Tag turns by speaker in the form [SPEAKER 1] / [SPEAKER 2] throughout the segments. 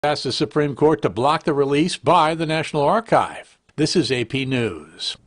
[SPEAKER 1] asked the Supreme Court to block the release by the National Archive. This is AP News.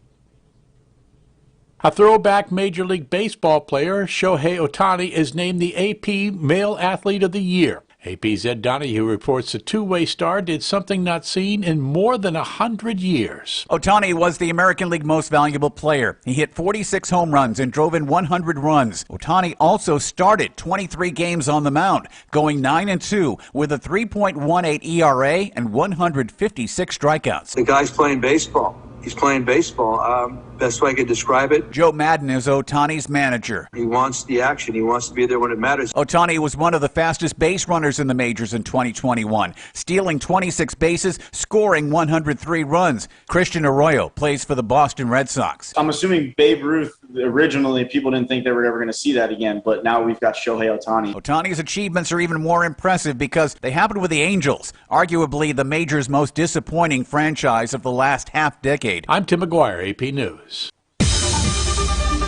[SPEAKER 1] A throwback Major League Baseball player, Shohei Ohtani, is named the AP Male Athlete of the Year. AP's Ed Donahue reports the two-way star did something not seen in more than 100 years.
[SPEAKER 2] Ohtani was the American League Most Valuable Player. He hit 46 home runs and drove in 100 runs. Ohtani also started 23 games on the mound, going 9-2 with a 3.18 ERA and 156 strikeouts.
[SPEAKER 3] The guy's playing baseball. He's playing baseball. Best way I could describe it.
[SPEAKER 2] Joe Madden is Ohtani's manager.
[SPEAKER 3] He wants the action. He wants to be there when it matters.
[SPEAKER 2] Ohtani was one of the fastest base runners in the majors in 2021, stealing 26 bases, scoring 103 runs. Christian Arroyo plays for the Boston Red Sox.
[SPEAKER 4] I'm assuming Babe Ruth, originally, people didn't think they were ever going to see that again, but now we've got Shohei Ohtani.
[SPEAKER 2] Ohtani's achievements are even more impressive because they happened with the Angels, arguably the major's most disappointing franchise of the last half-decade.
[SPEAKER 1] I'm Tim McGuire, AP News.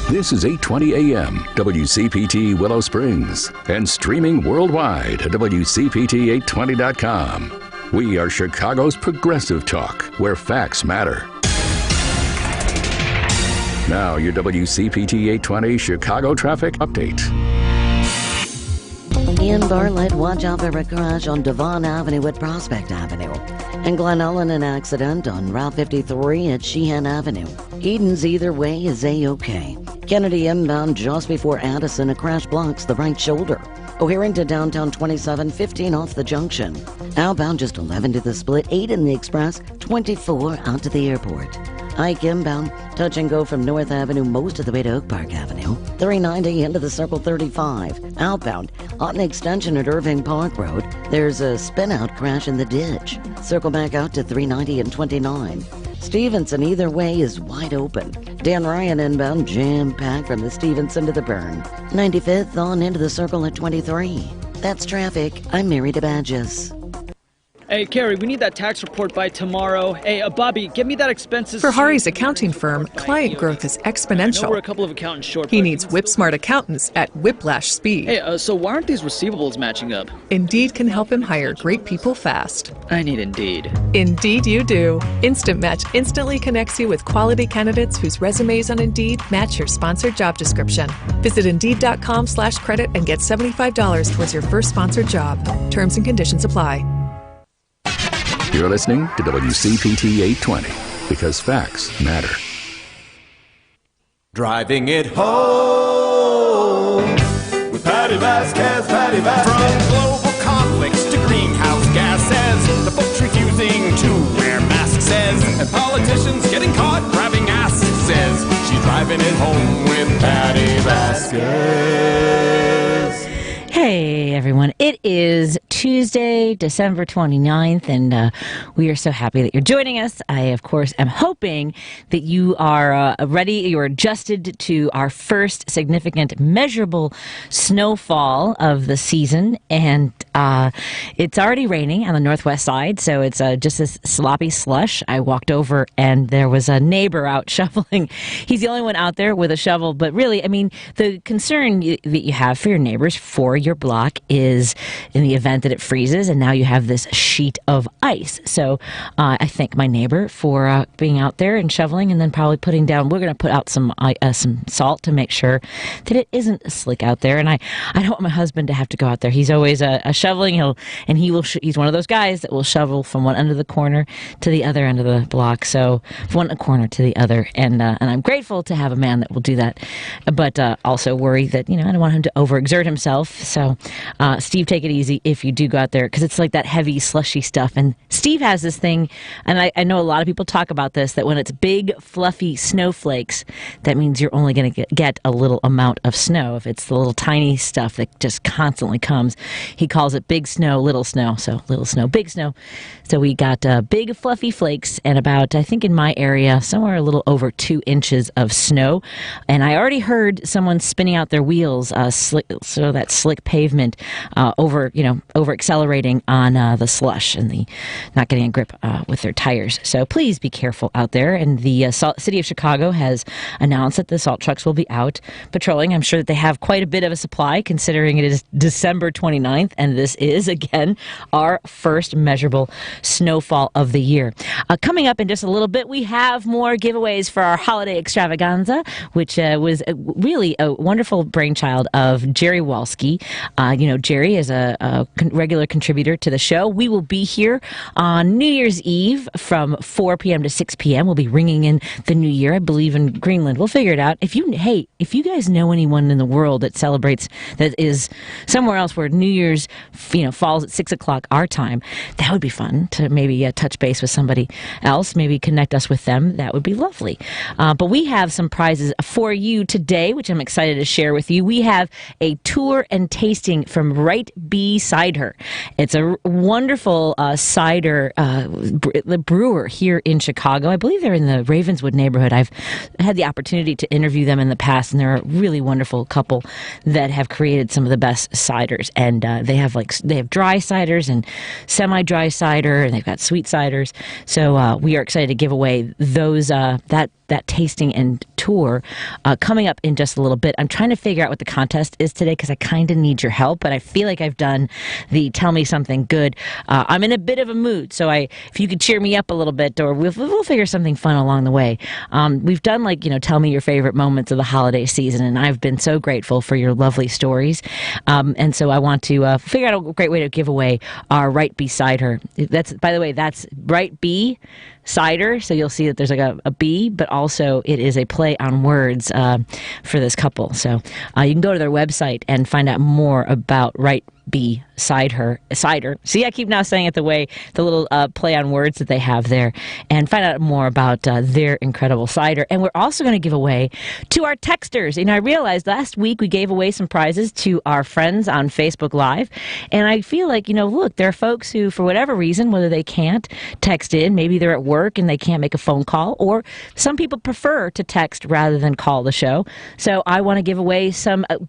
[SPEAKER 5] This is 8:20 a.m. WCPT Willow Springs and streaming worldwide at WCPT820.com. We are Chicago's progressive talk, where facts matter. Now your WCPT 820 Chicago traffic update.
[SPEAKER 6] In Bartlett, watch out for a crash on Devon Avenue at Prospect Avenue. And Glen Ellen, an accident on Route 53 at Sheehan Avenue. Eden's either way is A-OK. Kennedy inbound just before Addison, a crash blocks the right shoulder. O'Haring to downtown 27:15 off the junction. Outbound just 11 to the split, 8 in the express, 24 out to the airport. Ike inbound, touch and go from North Avenue most of the way to Oak Park Avenue. 390 into the Circle 35. Outbound, on an extension at Irving Park Road. There's a spin-out crash in the ditch. Circle back out to 390 and 29. Stevenson either way is wide open. Dan Ryan inbound, jam-packed from the Stevenson to the Burn. 95th on into the Circle at 23. That's traffic. I'm Mary DeBadges.
[SPEAKER 7] Hey, Carrie, we need that tax report by tomorrow. Hey, Bobby, give me that expenses.
[SPEAKER 8] For Hari's accounting firm, client growth is exponential.
[SPEAKER 7] We're a couple of accountants short.
[SPEAKER 8] He needs whip-smart accountants at whiplash speed.
[SPEAKER 7] Hey, so why aren't these receivables matching up?
[SPEAKER 8] Indeed can help him hire great people fast.
[SPEAKER 7] I need Indeed.
[SPEAKER 8] Indeed you do. Instant Match instantly connects you with quality candidates whose resumes on Indeed match your sponsored job description. Visit Indeed.com/credit and get $75 towards your first sponsored job. Terms and conditions apply.
[SPEAKER 5] You're listening to WCPT 820 because facts matter.
[SPEAKER 9] Driving it home with Patti Vasquez, Patti Vasquez. From global conflicts to greenhouse gases, the folks refusing to wear masks says, and politicians getting caught grabbing asses says, she's driving it home with Patti Vasquez.
[SPEAKER 10] Hey everyone, it is Tuesday, December 29th, and we are so happy that you're joining us. I, of course, am hoping that you are ready, you're adjusted to our first significant measurable snowfall of the season, and it's already raining on the northwest side, so it's just this sloppy slush. I walked over and there was a neighbor out shoveling. He's the only one out there with a shovel, but really, I mean, the concern that you have for your neighbors, for your block, is in the event that it freezes and now you have this sheet of ice. So I thank my neighbor for being out there and shoveling, and then probably putting down, we're going to put out some salt to make sure that it isn't slick out there. And I don't want my husband to have to go out there. He's always shoveling. He's one of those guys that will shovel from one end of the corner to the other end of the block. So from one corner to the other. And I'm grateful to have a man that will do that, but also worry that, I don't want him to overexert himself. So Steve, take it easy if you do go out there, because it's like that heavy, slushy stuff. And Steve has this thing, and I know a lot of people talk about this, that when it's big, fluffy snowflakes, that means you're only going to get a little amount of snow. If it's the little tiny stuff that just constantly comes, he calls it big snow, little snow. So little snow, big snow. So we got big, fluffy flakes and about, I think in my area, somewhere a little over 2 inches of snow. And I already heard someone spinning out their wheels, so that slick pavement over accelerating on the slush and the not getting a grip with their tires. So please be careful out there. And the City of Chicago has announced that the salt trucks will be out patrolling. I'm sure that they have quite a bit of a supply, considering it is December 29th, and this is, again, our first measurable snowfall of the year. Coming up in just a little bit, we have more giveaways for our holiday extravaganza, which was really a wonderful brainchild of Jerry Walski. Jerry is a regular contributor to the show. We will be here on New Year's Eve from 4 p.m. to 6 p.m. We'll be ringing in the new year, I believe, in Greenland. We'll figure it out. If you guys know anyone in the world that celebrates, that is somewhere else where New Year's falls at 6 o'clock our time, that would be fun to maybe touch base with somebody else, maybe connect us with them. That would be lovely. But we have some prizes for you today, which I'm excited to share with you. We have a tour and tasting from Right B Cider. It's a wonderful cider brewer here in Chicago. I believe they're in the Ravenswood neighborhood. I've had the opportunity to interview them in the past, and they're a really wonderful couple that have created some of the best ciders. And they have dry ciders and semi-dry cider, and they've got sweet ciders. So we are excited to give away those that tasting and tour coming up in just a little bit. I'm trying to figure out what the contest is today because I kind of need your help, but I feel like I've done the tell me something good. I'm in a bit of a mood, so if you could cheer me up a little bit, or we'll figure something fun along the way. We've done tell me your favorite moments of the holiday season, and I've been so grateful for your lovely stories. And so I want to figure out a great way to give away our Right Beside Her. That's Right B Cider, so you'll see that there's a B, but also it is a play on words for this couple. So you can go to their website and find out more about Right B Cider. See, I keep now saying it the little play on words that they have there, and find out more about their incredible cider. And we're also going to give away to our texters. I realized last week we gave away some prizes to our friends on Facebook Live, and I feel like, look, there are folks who, for whatever reason, whether they can't text in, maybe they're at work and they can't make a phone call, or some people prefer to text rather than call the show. So I want to give away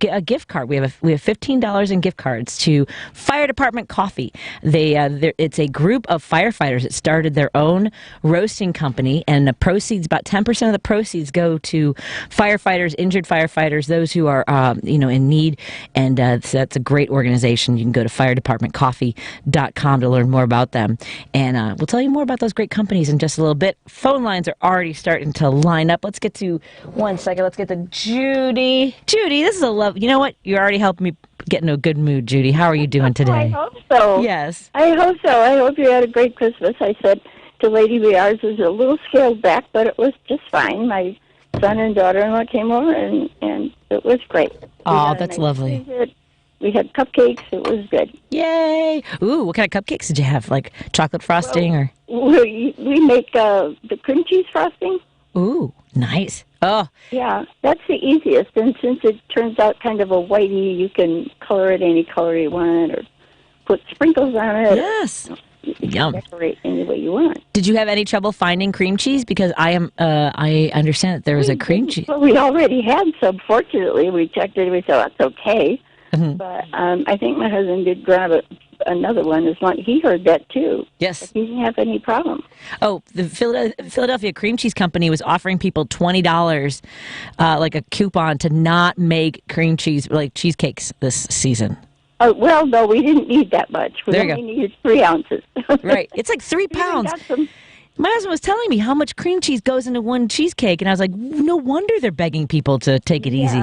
[SPEAKER 10] a gift card. We have $15 in gift cards to Fire Department Coffee. It's a group of firefighters that started their own roasting company, and the proceeds, about 10% of the proceeds, go to firefighters, injured firefighters, those who are in need. And so that's a great organization. You can go to firedepartmentcoffee.com to learn more about them. And we'll tell you more about those great companies in just a little bit. Phone lines are already starting to line up. Let's get to Judy. Judy, this is a love. You know what? You're already helping me get in a good mood, Judy. How are you doing today?
[SPEAKER 11] I hope so.
[SPEAKER 10] Yes.
[SPEAKER 11] I hope so. I hope you had a great Christmas. I said to Lady B, ours was a little scaled back, but it was just fine. My son and daughter-in-law came over, and it was great.
[SPEAKER 10] Oh, that's lovely.
[SPEAKER 11] We had cupcakes. It was good.
[SPEAKER 10] Yay! Ooh, what kind of cupcakes did you have? Like chocolate frosting, or?
[SPEAKER 11] We make the cream cheese frosting.
[SPEAKER 10] Ooh, nice. Oh.
[SPEAKER 11] Yeah, that's the easiest. And since it turns out kind of a whitey, you can color it any color you want, or put sprinkles on it.
[SPEAKER 10] Yes. Yum.
[SPEAKER 11] Decorate any way you want.
[SPEAKER 10] Did you have any trouble finding cream cheese? Because I understand that there was a cream cheese.
[SPEAKER 11] Well, we already had some. Fortunately, we checked it. We thought that's okay.
[SPEAKER 10] Mm-hmm.
[SPEAKER 11] But I think my husband did grab another one. As long he heard that too.
[SPEAKER 10] Yes.
[SPEAKER 11] But he didn't have any problem.
[SPEAKER 10] Oh, the Philadelphia Cream Cheese Company was offering people $20, like a coupon, to not make cream cheese, like cheesecakes, this season.
[SPEAKER 11] Oh, well, no, we didn't need that much. We only needed 3 ounces.
[SPEAKER 10] Right. It's like 3 pounds. My husband was telling me how much cream cheese goes into one cheesecake, and I was like, no wonder they're begging people to take it easy.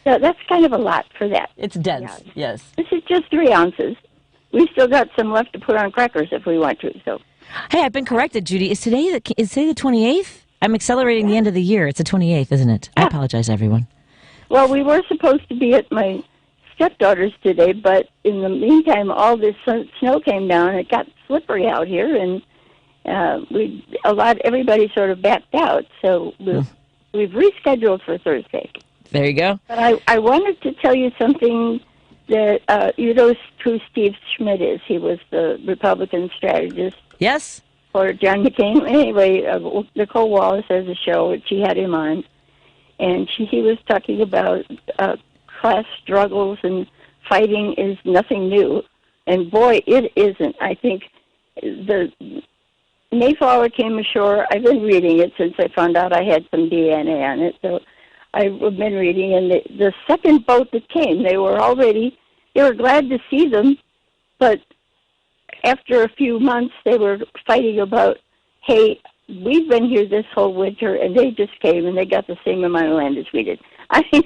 [SPEAKER 11] That's kind of a lot for that.
[SPEAKER 10] It's dense, yes.
[SPEAKER 11] This is just 3 ounces. We still got some left to put on crackers if we want to. So,
[SPEAKER 10] hey, I've been corrected, Judy. Is today the 28th? I'm accelerating the end of the year. It's the 28th, isn't it? Yeah. I apologize, everyone.
[SPEAKER 11] Well, we were supposed to be at my stepdaughter's today, but in the meantime, all this snow came down. It got slippery out here, and everybody sort of backed out. So we've rescheduled for Thursday.
[SPEAKER 10] There you go.
[SPEAKER 11] But I wanted to tell you something that you know who Steve Schmidt is. He was the Republican strategist.
[SPEAKER 10] Yes.
[SPEAKER 11] For John McCain. Anyway, Nicole Wallace has a show, and she had him on, and he was talking about class struggles, and fighting is nothing new. And boy, it isn't. I think the Mayflower came ashore. I've been reading it since I found out I had some DNA on it. So I've been reading, and the second boat that came, they were glad to see them, but after a few months, they were fighting about, hey, we've been here this whole winter, and they just came, and they got the same amount of land as we did. I mean,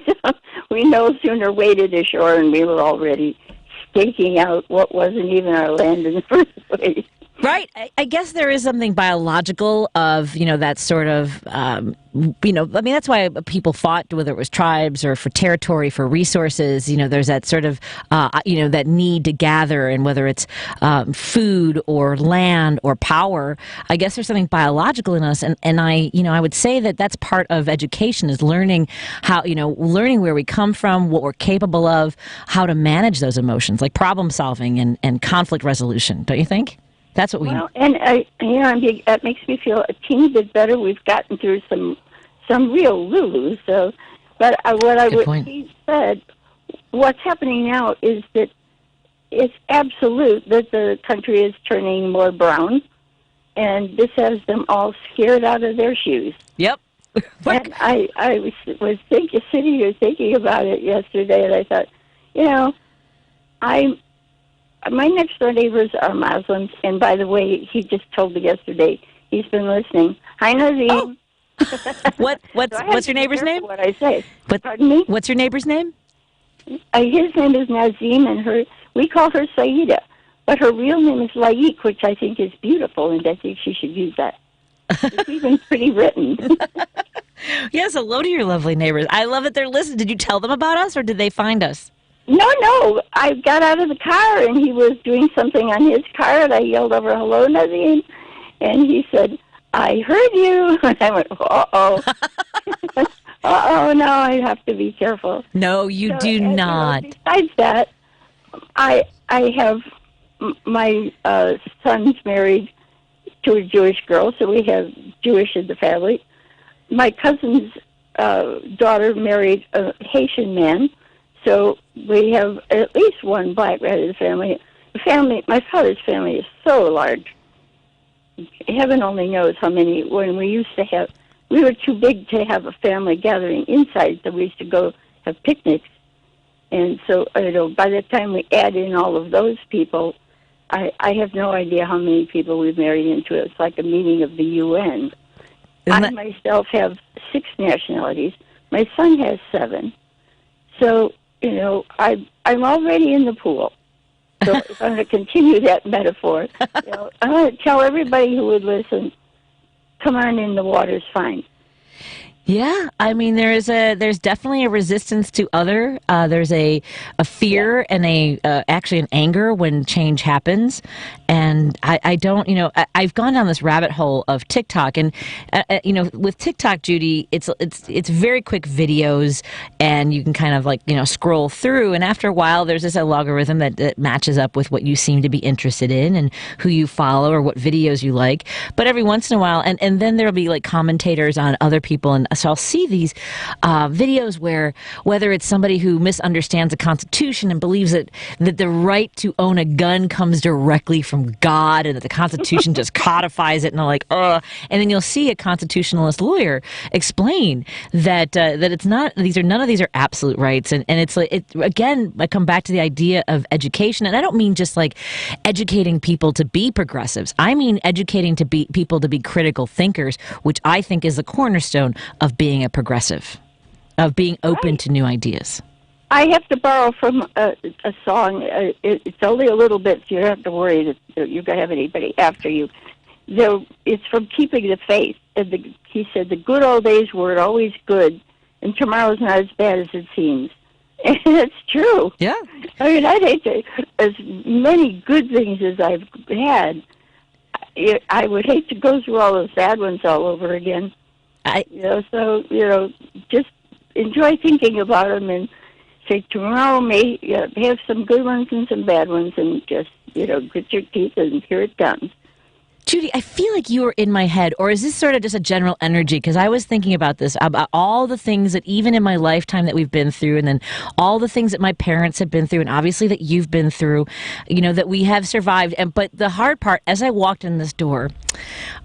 [SPEAKER 11] we no sooner waded ashore, and we were already staking out what wasn't even our land in the first place.
[SPEAKER 10] Right. I guess there is something biological of, that sort of, that's why people fought, whether it was tribes or for territory, for resources. There's that sort of, that need to gather, and whether it's food or land or power, I guess there's something biological in us. And I would say that that's part of education, is learning how, learning where we come from, what we're capable of, how to manage those emotions, like problem solving and conflict resolution. Don't you think? That's what we.
[SPEAKER 11] Well, and that makes me feel a teeny bit better. We've gotten through some real Lulus. So, but he said, what's happening now is that it's absolute that the country is turning more brown, and this has them all scared out of their shoes.
[SPEAKER 10] Yep.
[SPEAKER 11] And I was sitting here thinking about it yesterday, and I thought, my next door neighbors are Muslims, and by the way, he just told me yesterday he's been listening. Hi, Nazim.
[SPEAKER 10] Oh. What's your neighbor's name?
[SPEAKER 11] What I say? Pardon me?
[SPEAKER 10] What's your neighbor's name?
[SPEAKER 11] His name is Nazim, and we call her Saida, but her real name is Laik, which I think is beautiful, and I think she should use that. It's even pretty written.
[SPEAKER 10] Yes, hello to your lovely neighbors. I love that they're listening. Did you tell them about us, or did they find us?
[SPEAKER 11] No. I got out of the car, and he was doing something on his car, and I yelled over, hello, Nazim. And he said, I heard you. And I went, uh-oh. Uh-oh, no, I have to be careful.
[SPEAKER 10] No, you do not.
[SPEAKER 11] Besides that, I have my son's married to a Jewish girl, so we have Jewish in the family. My cousin's daughter married a Haitian man, so we have at least one black rat in the family. My father's family is so large. Heaven only knows how many. When we were too big to have a family gathering inside, so we used to go have picnics. And so, by the time we add in all of those people, I have no idea how many people we've married into it. It's like a meeting of the UN. I myself have 6 nationalities. My son has 7. So, I'm already in the pool. So if I'm going to continue that metaphor, I'm going to tell everybody who would listen, come on in, the water's fine.
[SPEAKER 10] Yeah, I mean, there's definitely a resistance to other. There's a fear and actually an anger when change happens. And I don't, I've gone down this rabbit hole of TikTok, and with TikTok, Judy, it's very quick videos, and you can kind of scroll through. And after a while, there's this algorithm that matches up with what you seem to be interested in and who you follow or what videos you like. But every once in a while, and then there'll be commentators on other people, and so I'll see these videos where, whether it's somebody who misunderstands the Constitution and believes that the right to own a gun comes directly from God and that the Constitution just codifies it, and they're like, ugh. And then you'll see a constitutionalist lawyer explain that it's not, none of these are absolute rights. And it's again, I come back to the idea of education. And I don't mean just educating people to be progressives. I mean educating people to be critical thinkers, which I think is the cornerstone of being a progressive, of being open to new ideas.
[SPEAKER 11] I have to borrow from a song. It's only a little bit, so you don't have to worry that you're going to have anybody after you. It's from Keeping the Faith. And he said, the good old days were always good, and tomorrow's not as bad as it seems. And it's true.
[SPEAKER 10] Yeah.
[SPEAKER 11] I mean, I'd hate to, as many good things as I've had, I would hate to go through all those bad ones all over again. Just enjoy thinking about them, and say tomorrow may have some good ones and some bad ones, and just grit your teeth and here it comes.
[SPEAKER 10] Judy, I feel like you were in my head, or is this sort of just a general energy? Because I was thinking about this, about all the things that even in my lifetime that we've been through, and then all the things that my parents have been through, and obviously that you've been through, that we have survived. But the hard part, as I walked in this door,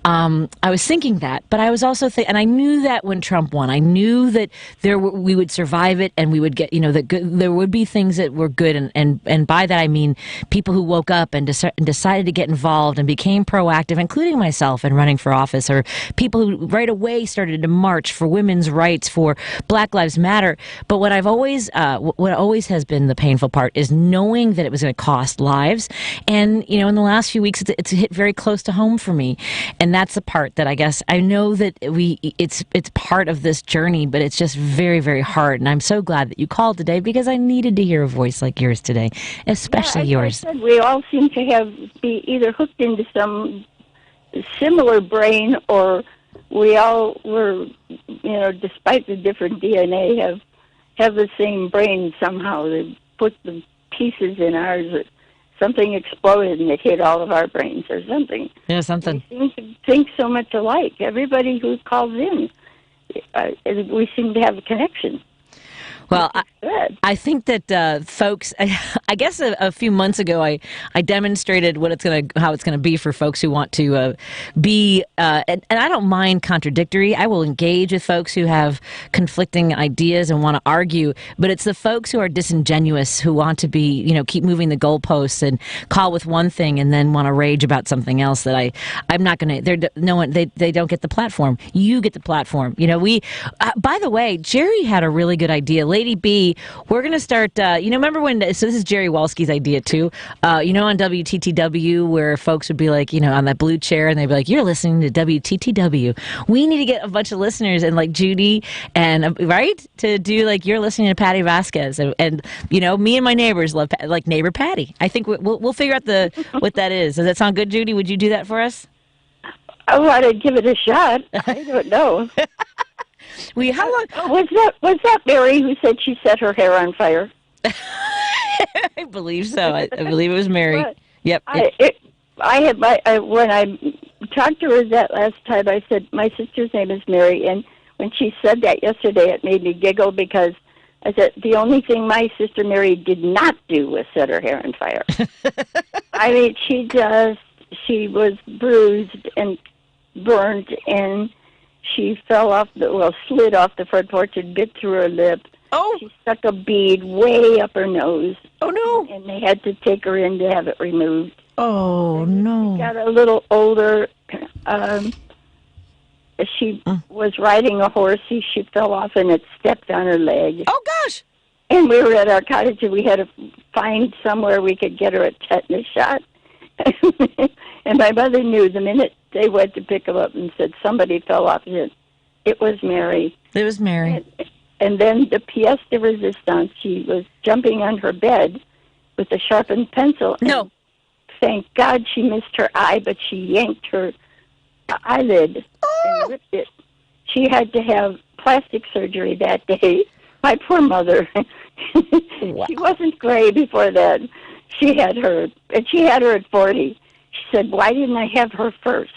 [SPEAKER 10] I was thinking that, but I was also and I knew that when Trump won, I knew that we would survive it, and we would get, there would be things that were good, and by that I mean people who woke up and decided to get involved and became proactive, including myself, in running for office, or people who right away started to march for women's rights, for Black Lives Matter. But what what always has been the painful part is knowing that it was going to cost lives, and in the last few weeks it's hit very close to home for me. And that's the part that I guess I know that it's part of this journey, but it's just very, very hard. And I'm so glad that you called today, because I needed to hear a voice like yours today, especially yours.
[SPEAKER 11] I said, we all seem to be either hooked into some similar brain, or we all were, despite the different DNA, have the same brain somehow. They put the pieces in ours. Something exploded and it hit all of our brains or something.
[SPEAKER 10] Yeah, something.
[SPEAKER 11] We seem to think so much alike. Everybody who calls in, we seem to have a connection.
[SPEAKER 10] Well, I think that folks, I guess a few months ago, I demonstrated how it's going to be for folks who want to be, and I don't mind contradictory. I will engage with folks who have conflicting ideas and want to argue, but it's the folks who are disingenuous, who want to be, keep moving the goalposts and call with one thing and then want to rage about something else, that I'm not going to. They don't get the platform. You get the platform. By the way, Jerry had a really good idea. Lady B, we're going to start, remember when, so this is Jerry Walsky's idea too, on WTTW, where folks would be like, on that blue chair, and they'd be like, you're listening to WTTW. We need to get a bunch of listeners, and like Judy, and right, to do like, you're listening to Patti Vasquez, and me and my neighbors love, like neighbor Patty. I think we'll figure out what that is. Does that sound good, Judy? Would you do that for us?
[SPEAKER 11] I want to give it a shot. I don't know.
[SPEAKER 10] How long
[SPEAKER 11] was that Mary who said she set her hair on fire?
[SPEAKER 10] I believe so. I believe it was Mary.
[SPEAKER 11] But
[SPEAKER 10] Yep.
[SPEAKER 11] When I talked to her that last time, I said my sister's name is Mary, and when she said that yesterday, it made me giggle, because I said the only thing my sister Mary did not do was set her hair on fire. I mean, she was bruised and burned, and she slid off the front porch and bit through her lip.
[SPEAKER 10] Oh!
[SPEAKER 11] She stuck a bead way up her nose.
[SPEAKER 10] Oh, no!
[SPEAKER 11] And they had to take her in to have it removed.
[SPEAKER 10] Oh, no.
[SPEAKER 11] She got a little older. She was riding a horse. She fell off and it stepped on her leg.
[SPEAKER 10] Oh, gosh!
[SPEAKER 11] And we were at our cottage, and we had to find somewhere we could get her a tetanus shot. And my mother knew the minute they went to pick him up and said somebody fell off. It was Mary.
[SPEAKER 10] It was Mary.
[SPEAKER 11] And then the pièce de résistance, she was jumping on her bed with a sharpened pencil.
[SPEAKER 10] No.
[SPEAKER 11] Thank God she missed her eye, but she yanked her eyelid and ripped it. She had to have plastic surgery that day. My poor mother.
[SPEAKER 10] Wow.
[SPEAKER 11] She wasn't gray before that. She had her at 40. She said, "Why didn't I have her first?"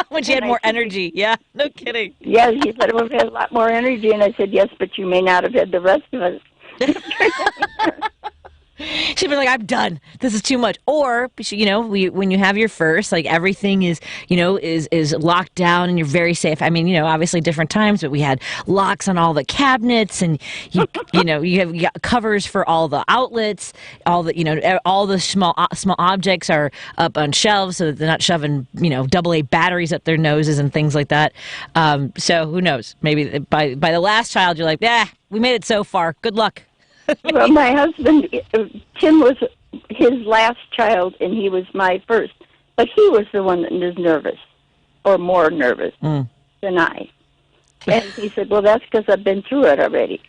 [SPEAKER 10] When she had more energy. Yeah, no kidding.
[SPEAKER 11] Yeah, she said, "Well, we had a lot more energy." And I said, "Yes, but you may not have had the rest of us."
[SPEAKER 10] She'd be like, "I'm done. This is too much." Or, when you have your first, like everything is locked down and you're very safe. I mean, obviously different times, but we had locks on all the cabinets, and you got covers for all the outlets. All the small objects are up on shelves so that they're not shoving AA batteries up their noses and things like that. So who knows? Maybe by the last child, you're like, we made it so far. Good luck.
[SPEAKER 11] Well, my husband, Tim, was his last child, and he was my first. But he was the one that was nervous, or more nervous than I. And he said, "Well, that's because I've been through it already."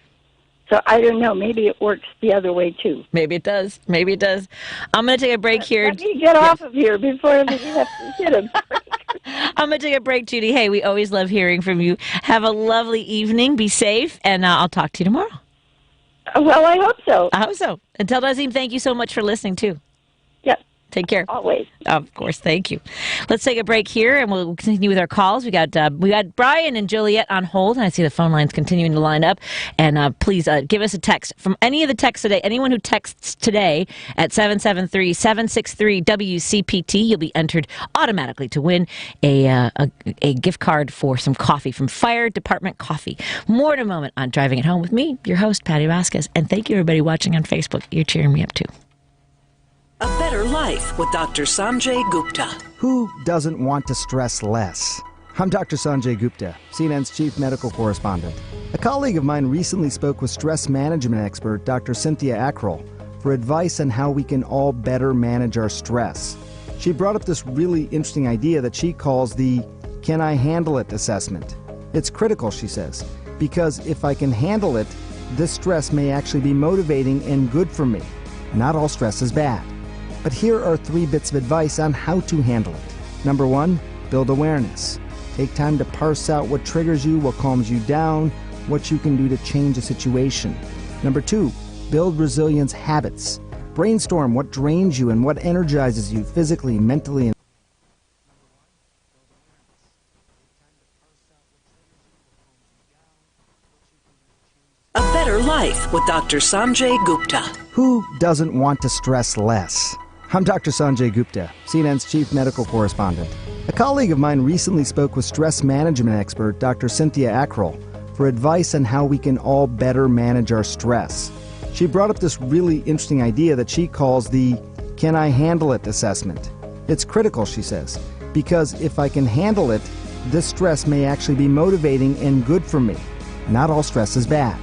[SPEAKER 11] So I don't know. Maybe it works the other way, too.
[SPEAKER 10] Maybe it does. Maybe it does. I'm going to take a break here.
[SPEAKER 11] Let me get off of here before we have to hit him.
[SPEAKER 10] I'm going to take a break, Judy. Hey, we always love hearing from you. Have a lovely evening. Be safe, and I'll talk to you tomorrow.
[SPEAKER 11] Well, I hope so.
[SPEAKER 10] I hope so. And tell Nazim, thank you so much for listening, too.
[SPEAKER 11] Yep.
[SPEAKER 10] Take care.
[SPEAKER 11] Always.
[SPEAKER 10] Of course. Thank you. Let's take a break here, and we'll continue with our calls. We got Brian and Joliet on hold, and I see the phone lines continuing to line up. And please give us a text from any of the texts today. Anyone who texts today at 773-763-WCPT, you'll be entered automatically to win a gift card for some coffee from Fire Department Coffee. More in a moment on Driving It Home with me, your host, Patti Vasquez. And thank you, everybody watching on Facebook. You're cheering me up, too.
[SPEAKER 12] A Better Life with Dr. Sanjay Gupta.
[SPEAKER 13] Who doesn't want to stress less? I'm Dr. Sanjay Gupta, CNN's chief medical correspondent. A colleague of mine recently spoke with stress management expert Dr. Cynthia Ackrell for advice on how we can all better manage our stress. She brought up this really interesting idea that she calls the "Can I handle it" assessment. It's critical, she says, because if I can handle it, this stress may actually be motivating and good for me. Not all stress is bad. But here are 3 bits of advice on how to handle it. Number 1, build awareness. Take time to parse out what triggers you, what calms you down, what you can do to change a situation. Number 2, build resilience habits. Brainstorm what drains you and what energizes you physically, mentally, and
[SPEAKER 12] A Better Life with Dr. Sanjay Gupta.
[SPEAKER 13] Who doesn't want to stress less? I'm Dr. Sanjay Gupta, CNN's chief medical correspondent. A colleague of mine recently spoke with stress management expert Dr. Cynthia Ackrell for advice on how we can all better manage our stress. She brought up this really interesting idea that she calls the "Can I handle it" assessment. It's critical, she says, because if I can handle it, this stress may actually be motivating and good for me. Not all stress is bad.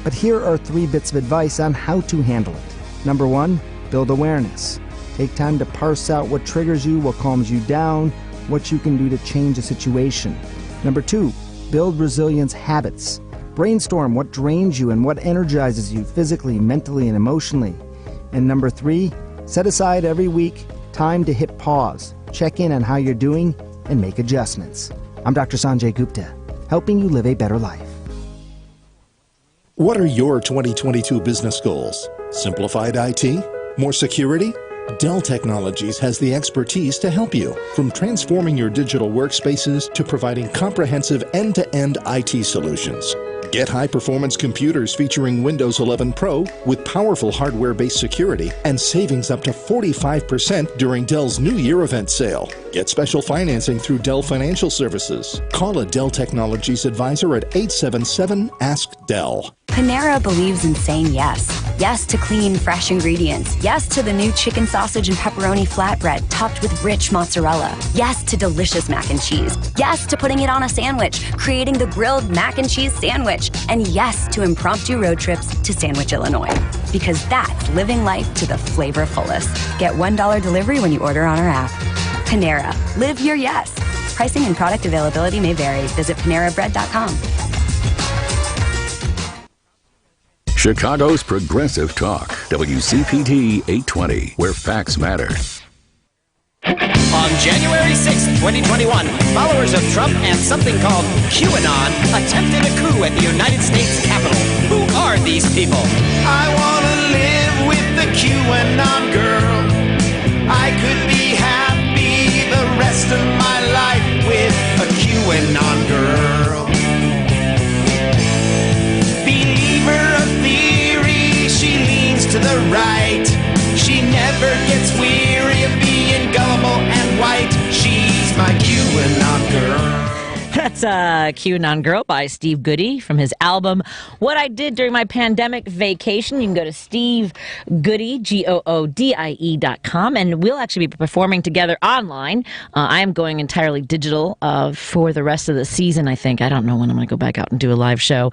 [SPEAKER 13] But here are 3 bits of advice on how to handle it. Number 1, build awareness. Take time to parse out what triggers you, what calms you down, what you can do to change a situation. Number 2, build resilience habits. Brainstorm what drains you and what energizes you physically, mentally, and emotionally. And number 3, set aside every week time to hit pause, check in on how you're doing, and make adjustments. I'm Dr. Sanjay Gupta, helping you live a better life.
[SPEAKER 14] What are your 2022 business goals? Simplified IT? More security? Dell Technologies has the expertise to help you, from transforming your digital workspaces to providing comprehensive end-to-end IT solutions. Get high-performance computers featuring Windows 11 Pro with powerful hardware-based security and savings up to 45% during Dell's New Year event sale. Get special financing through Dell Financial Services. Call a Dell Technologies advisor at 877-ASK-DELL.
[SPEAKER 15] Panera believes in saying yes. Yes to clean, fresh ingredients. Yes to the new chicken sausage and pepperoni flatbread topped with rich mozzarella. Yes to delicious mac and cheese. Yes to putting it on a sandwich, creating the grilled mac and cheese sandwich. And yes to impromptu road trips to Sandwich, Illinois. Because that's living life to the flavor fullest. Get $1 delivery when you order on our app. Panera. Live your yes. Pricing and product availability may vary. Visit PaneraBread.com.
[SPEAKER 5] Chicago's Progressive Talk, WCPT 820, where facts matter.
[SPEAKER 16] On January 6, 2021, followers of Trump and something called QAnon attempted a coup at the United States Capitol. Who are these people?
[SPEAKER 9] I wanna live with the QAnon girl. I could be happy the rest of my life with a QAnon girl. Believer of theory, she leans to the right. She never gets weary of being gullible and white. She's my QAnon girl.
[SPEAKER 10] That's QAnon Girl by Steve Goody from his album What I Did During My Pandemic Vacation. You can go to Steve Goody, GOODIE.com, and we'll actually be performing together online. I am going entirely digital for the rest of the season, I think. I don't know when I'm going to go back out and do a live show,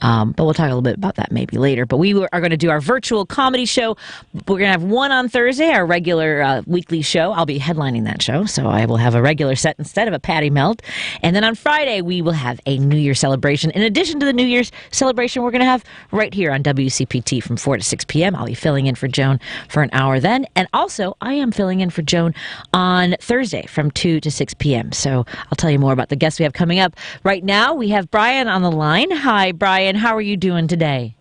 [SPEAKER 10] but we'll talk a little bit about that maybe later. But we are going to do our virtual comedy show. We're going to have one on Thursday, our regular weekly show. I'll be headlining that show, so I will have a regular set instead of a Patty Melt. And then on Friday, we will have a New Year's celebration. In addition to the New Year's celebration we're going to have right here on WCPT from 4 to 6 p.m. I'll be filling in for Joan for an hour then. And also, I am filling in for Joan on Thursday from 2 to 6 p.m. So I'll tell you more about the guests we have coming up. Right now, we have Brian on the line. Hi, Brian. How are you doing today?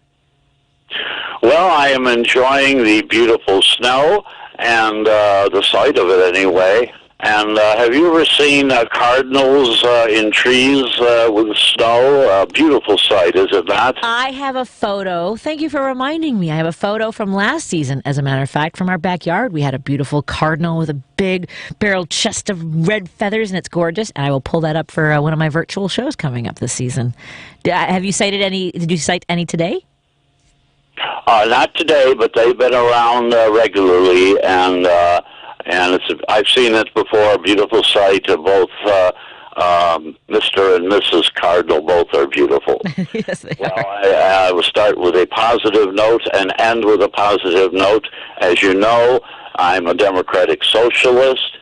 [SPEAKER 17] Well, I am enjoying the beautiful snow and the sight of it anyway. And have you ever seen cardinals in trees with snow? A beautiful sight, is it not?
[SPEAKER 10] I have a photo. Thank you for reminding me. I have a photo from last season, as a matter of fact, from our backyard. We had a beautiful cardinal with a big barrel chest of red feathers, and it's gorgeous. And I will pull that up for one of my virtual shows coming up this season. Have you cited any? Did you cite any today?
[SPEAKER 17] Not today, but they've been around regularly, and I've seen it before. A beautiful sight. Both Mr. and Mrs. Cardinal, both are beautiful.
[SPEAKER 10] Yes, they
[SPEAKER 17] are. I will start with a positive note and end with a positive note. As you know, I'm a democratic socialist,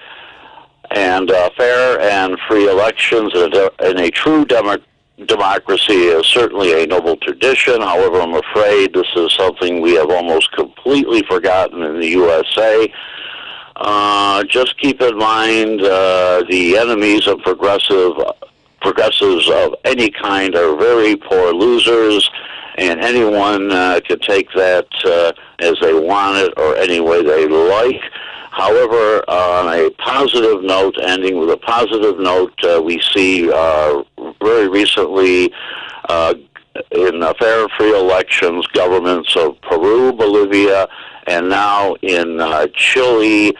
[SPEAKER 17] and fair and free elections in a true democracy is certainly a noble tradition. However, I'm afraid this is something we have almost completely forgotten in the USA. Just keep in mind the enemies of progressives of any kind are very poor losers, and anyone can take that as they want it or any way they like. However, on a positive note, ending with a positive note, we see very recently in fair and free elections, governments of Peru, Bolivia, and now in Chile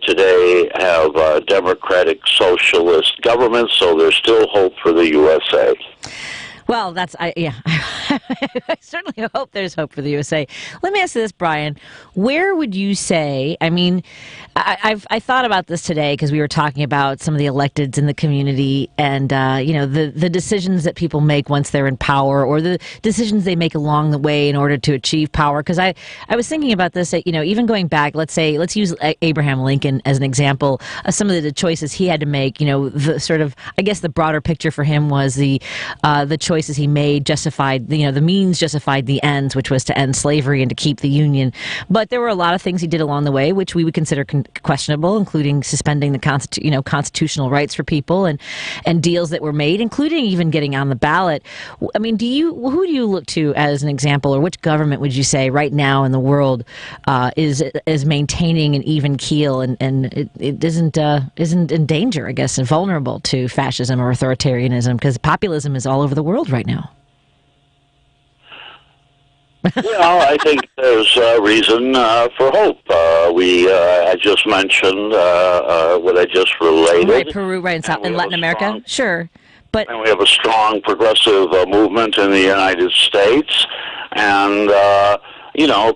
[SPEAKER 17] today have democratic socialist governments, so there's still hope for the USA.
[SPEAKER 10] Well, I certainly hope there's hope for the USA. Let me ask you this, Brian. Where would you say, I mean, I thought about this today because we were talking about some of the electeds in the community and, the decisions that people make once they're in power or the decisions they make along the way in order to achieve power. Because I was thinking about this, even going back, let's use Abraham Lincoln as an example of some of the choices he had to make. The sort of, I guess the broader picture for him was the choices he made justified, the means justified the ends, which was to end slavery and to keep the Union. But there were a lot of things he did along the way, which we would consider questionable, including suspending the constitutional rights for people and deals that were made, including even getting on the ballot. I mean, who do you look to as an example, or which government would you say right now in the world is maintaining an even keel and it isn't in danger, I guess, and vulnerable to fascism or authoritarianism? Because populism is all over the world right now.
[SPEAKER 17] Well, I think there's reason for hope. I just mentioned what I just related.
[SPEAKER 10] Right, Peru, right, in Latin America, sure.
[SPEAKER 17] And we have a strong progressive movement in the United States, and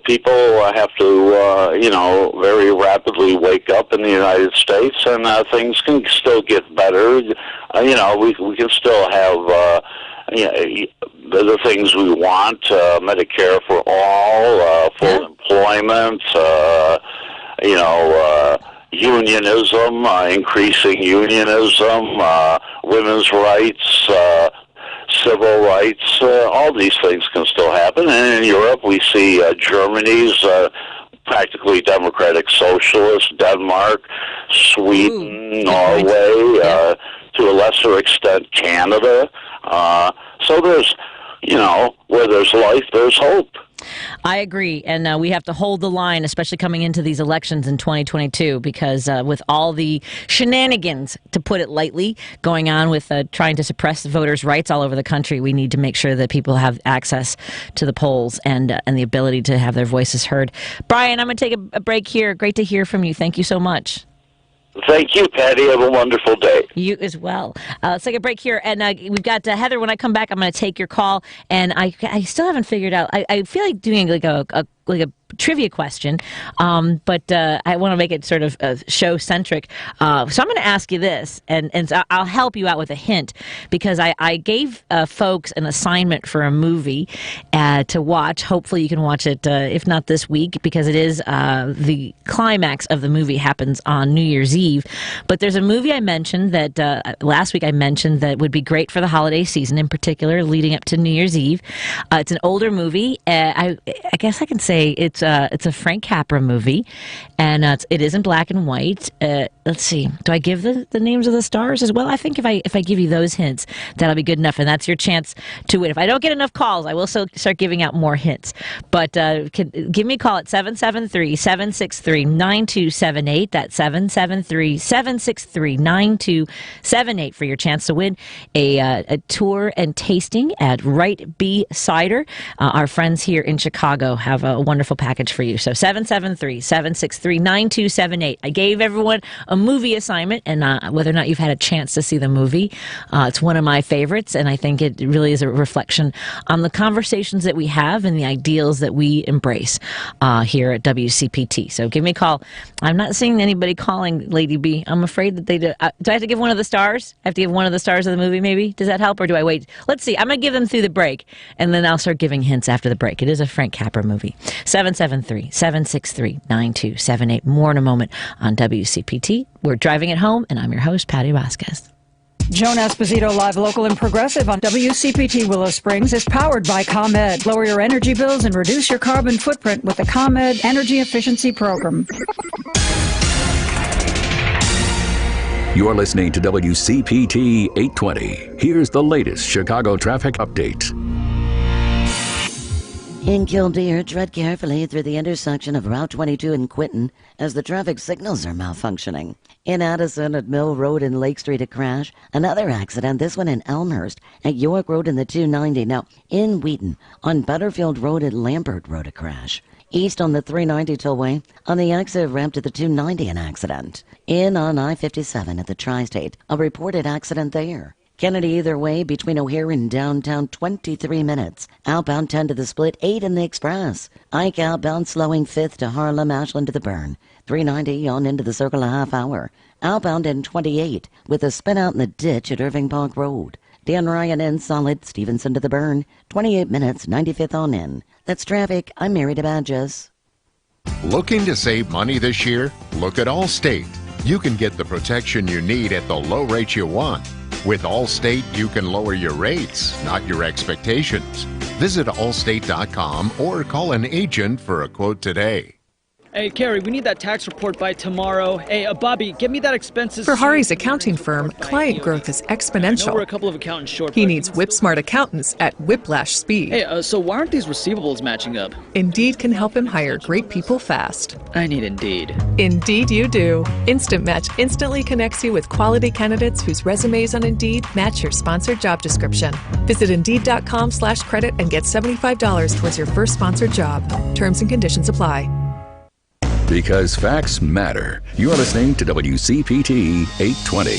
[SPEAKER 17] people have to, very rapidly wake up in the United States, and things can still get better. We can still have the things we want, Medicare for all, full employment, unionism, increasing unionism, women's rights, civil rights, all these things can still happen. And in Europe, we see Germany's practically democratic socialist, Denmark, Sweden, Norway, to a lesser extent, Canada. So there's, where there's life, there's hope.
[SPEAKER 10] I agree, and we have to hold the line, especially coming into these elections in 2022, because with all the shenanigans, to put it lightly, going on with trying to suppress voters' rights all over the country, we need to make sure that people have access to the polls and the ability to have their voices heard. Brian, I'm going to take a break here. Great to hear from you. Thank you so much.
[SPEAKER 17] Thank you, Patty. Have a wonderful day.
[SPEAKER 10] You as well. Let's take a break here. And we've got Heather. When I come back, I'm going to take your call. And I still haven't figured out. I feel like doing like a trivia question, but I want to make it sort of show-centric. So I'm going to ask you this, and I'll help you out with a hint, because I gave folks an assignment for a movie to watch. Hopefully you can watch it, if not this week, because it is the climax of the movie happens on New Year's Eve. But there's a movie I mentioned that last week I mentioned that would be great for the holiday season, in particular, leading up to New Year's Eve. It's an older movie. I guess I can say it's a Frank Capra movie, and it is in black and white. let's see. Do I give the names of the stars as well? I think if I give you those hints, that'll be good enough, and that's your chance to win. If I don't get enough calls, I will start giving out more hints. But give me a call at 773-763-9278. That's 773-763-9278 for your chance to win a tour and tasting at Right B Cider. Our friends here in Chicago have a wonderful package for you. So 773-763-9278. I gave everyone a movie assignment, and whether or not you've had a chance to see the movie, it's one of my favorites, and I think it really is a reflection on the conversations that we have and the ideals that we embrace here at WCPT. So give me a call. I'm not seeing anybody calling, Lady B. I'm afraid that they do. Do I have to give one of the stars? I have to give one of the stars of the movie, maybe? Does that help, or do I wait? Let's see. I'm going to give them through the break, and then I'll start giving hints after the break. It is a Frank Capra movie. 773-763-9278. More in a moment on WCPT. We're driving it home, and I'm your host, Patti Vasquez.
[SPEAKER 18] Joan Esposito, live, local, and progressive on WCPT Willow Springs is powered by ComEd. Lower your energy bills and reduce your carbon footprint with the ComEd Energy Efficiency Program.
[SPEAKER 5] You're listening to WCPT 820. Here's the latest Chicago traffic update.
[SPEAKER 6] In Kildare, tread carefully through the intersection of Route 22 and Quinton as the traffic signals are malfunctioning. In Addison at Mill Road and Lake Street, a crash. Another accident, this one in Elmhurst at York Road and the 290. Now, in Wheaton, on Butterfield Road and Lambert Road, a crash. East on the 390 tollway, on the exit ramp to the 290, an accident. In on I-57 at the Tri-State, a reported accident there. Kennedy either way between O'Hare and downtown, 23 minutes. Outbound 10 to the Split, 8 in the Express. Ike outbound slowing 5th to Harlem, Ashland to the Burn. 390 on into the Circle a half hour. Outbound in 28 with a spin out in the ditch at Irving Park Road. Dan Ryan in solid, Stevenson to the Burn. 28 minutes, 95th on in. That's traffic. I'm Mary DeBadges.
[SPEAKER 19] Looking to save money this year? Look at Allstate. You can get the protection you need at the low rate you want. With Allstate, you can lower your rates, not your expectations. Visit allstate.com or call an agent for a quote today.
[SPEAKER 7] Hey, Carrie, we need that tax report by tomorrow. Hey, Bobby, get me that expenses.
[SPEAKER 8] For Hari's accounting firm, client growth is exponential.
[SPEAKER 7] I know we're a couple of accountants short.
[SPEAKER 8] He needs whip-smart accountants at whiplash speed.
[SPEAKER 7] Hey, so why aren't these receivables matching up?
[SPEAKER 8] Indeed can help him hire great people fast.
[SPEAKER 7] I need Indeed.
[SPEAKER 8] Indeed you do. Instant Match instantly connects you with quality candidates whose resumes on Indeed match your sponsored job description. Visit Indeed.com/credit and get $75 towards your first sponsored job. Terms and conditions apply.
[SPEAKER 5] Because facts matter. You're listening to WCPT 820.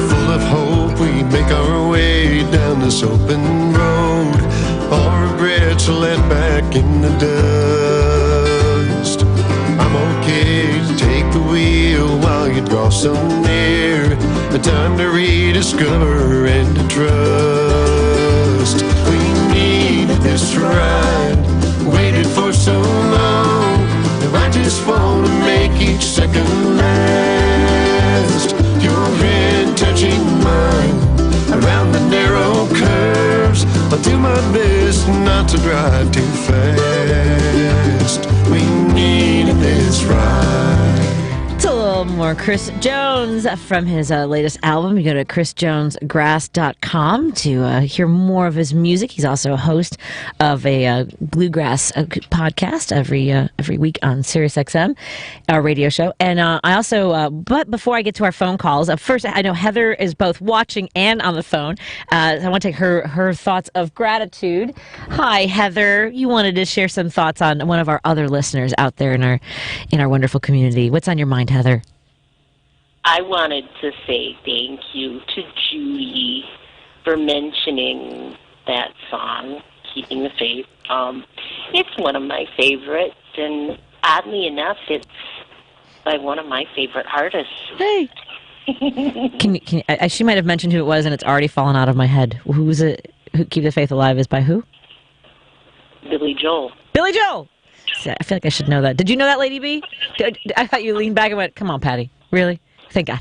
[SPEAKER 9] Full of hope, we make our way down this open road. All regrets are let back in the dust. I'm okay to take the wheel while you draw so near. The time to rediscover and to trust. We needed this ride, waited for so long. I just want to make each second last. Your hand touching mine around the narrow curves. I'll do my best not to drive too fast. We needed this ride.
[SPEAKER 10] It's a little more Chris Jones from his latest album. You go to chrisjonesgrass.com to hear more of his music. He's also a host of a bluegrass podcast every week on SiriusXM, our radio show. And I also, but before I get to our phone calls, first I know Heather is both watching and on the phone. I want to take her thoughts of gratitude. Hi, Heather. You wanted to share some thoughts on one of our other listeners out there in our wonderful community. What's on your mind, Heather?
[SPEAKER 20] I wanted to say thank you to Judy for mentioning that song, Keeping the Faith. It's one of my favorites, and oddly enough, it's by one of my favorite artists.
[SPEAKER 10] Hey. She might have mentioned who it was, and it's already fallen out of my head. Who was it? Who Keep the Faith Alive is by who?
[SPEAKER 20] Billy Joel.
[SPEAKER 10] Billy Joel! I feel like I should know that. Did you know that, Lady B? I thought you leaned back and went, come on, Patty. Really? Thank God.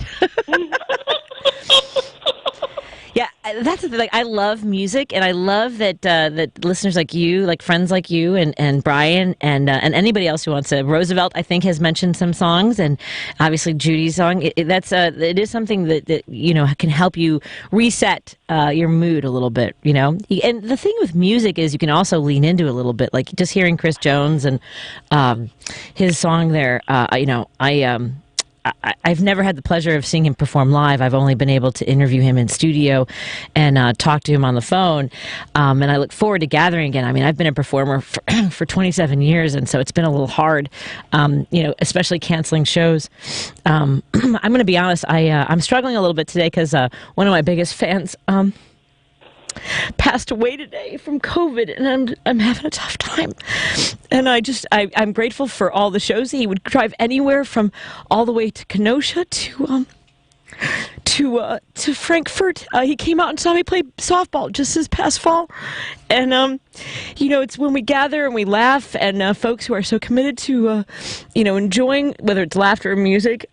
[SPEAKER 10] that's the thing. Like, I love music, and I love that that listeners like you, like friends like you, and Brian, and anybody else who wants to. Roosevelt, I think, has mentioned some songs, and obviously Judy's song. It is something that can help you reset your mood a little bit. And the thing with music is you can also lean into it a little bit, like just hearing Chris Jones and his song there. I've never had the pleasure of seeing him perform live. I've only been able to interview him in studio and talk to him on the phone. And I look forward to gathering again. I mean, I've been a performer for 27 years, and so it's been a little hard, especially canceling shows. I'm going to be honest. I'm struggling a little bit today because one of my biggest fans passed away today from COVID, and I'm having a tough time. And I'm grateful for all the shows. He would drive anywhere from all the way to Kenosha to Frankfurt. He came out and saw me play softball just this past fall. And it's when we gather and we laugh, and folks who are so committed to enjoying, whether it's laughter or music,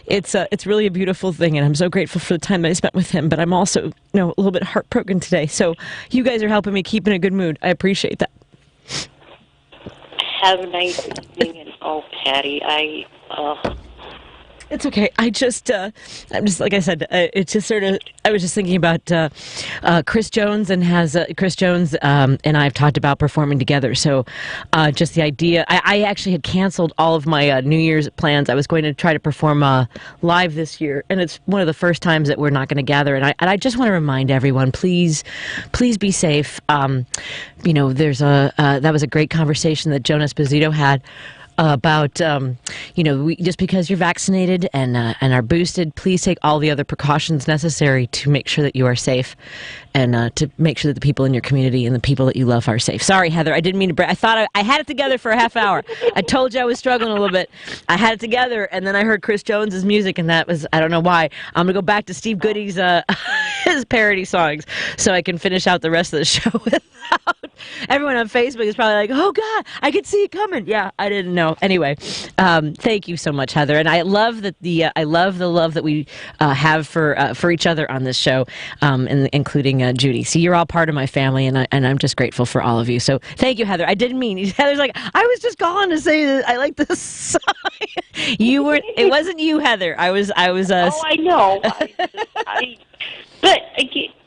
[SPEAKER 10] it's really a beautiful thing, and I'm so grateful for the time that I spent with him. But I'm also, a little bit heartbroken today. So you guys are helping me keep in a good mood. I appreciate that.
[SPEAKER 20] Have a nice evening, and Patty,
[SPEAKER 10] It's okay. I'm just like I said. It's just sort of. I was just thinking about Chris Jones, and Chris Jones and I have talked about performing together. So, just the idea. I actually had canceled all of my New Year's plans. I was going to try to perform live this year, and it's one of the first times that we're not going to gather. And I just want to remind everyone, please be safe. There's that was a great conversation that Joan Esposito had about just because you're vaccinated and are boosted, please take all the other precautions necessary to make sure that you are safe, and to make sure that the people in your community and the people that you love are safe. Sorry, Heather, I didn't mean to. I thought I had it together for a half hour. I told you I was struggling a little bit. I had it together, and then I heard Chris Jones's music, and that was, I don't know why. I'm gonna go back to Steve Goody's his parody songs so I can finish out the rest of the show without everyone on Facebook is probably like, oh God, I could see it coming. Yeah, I didn't know. Anyway, thank you so much, Heather, and I love that I love the love that we have for each other on this show, including Judy. See, you're all part of my family, and I'm just grateful for all of you. So thank you, Heather. I didn't mean. Heather's like, I was just calling to say that I like this song. You weren't. It wasn't you, Heather. I was.
[SPEAKER 20] Oh, I know. But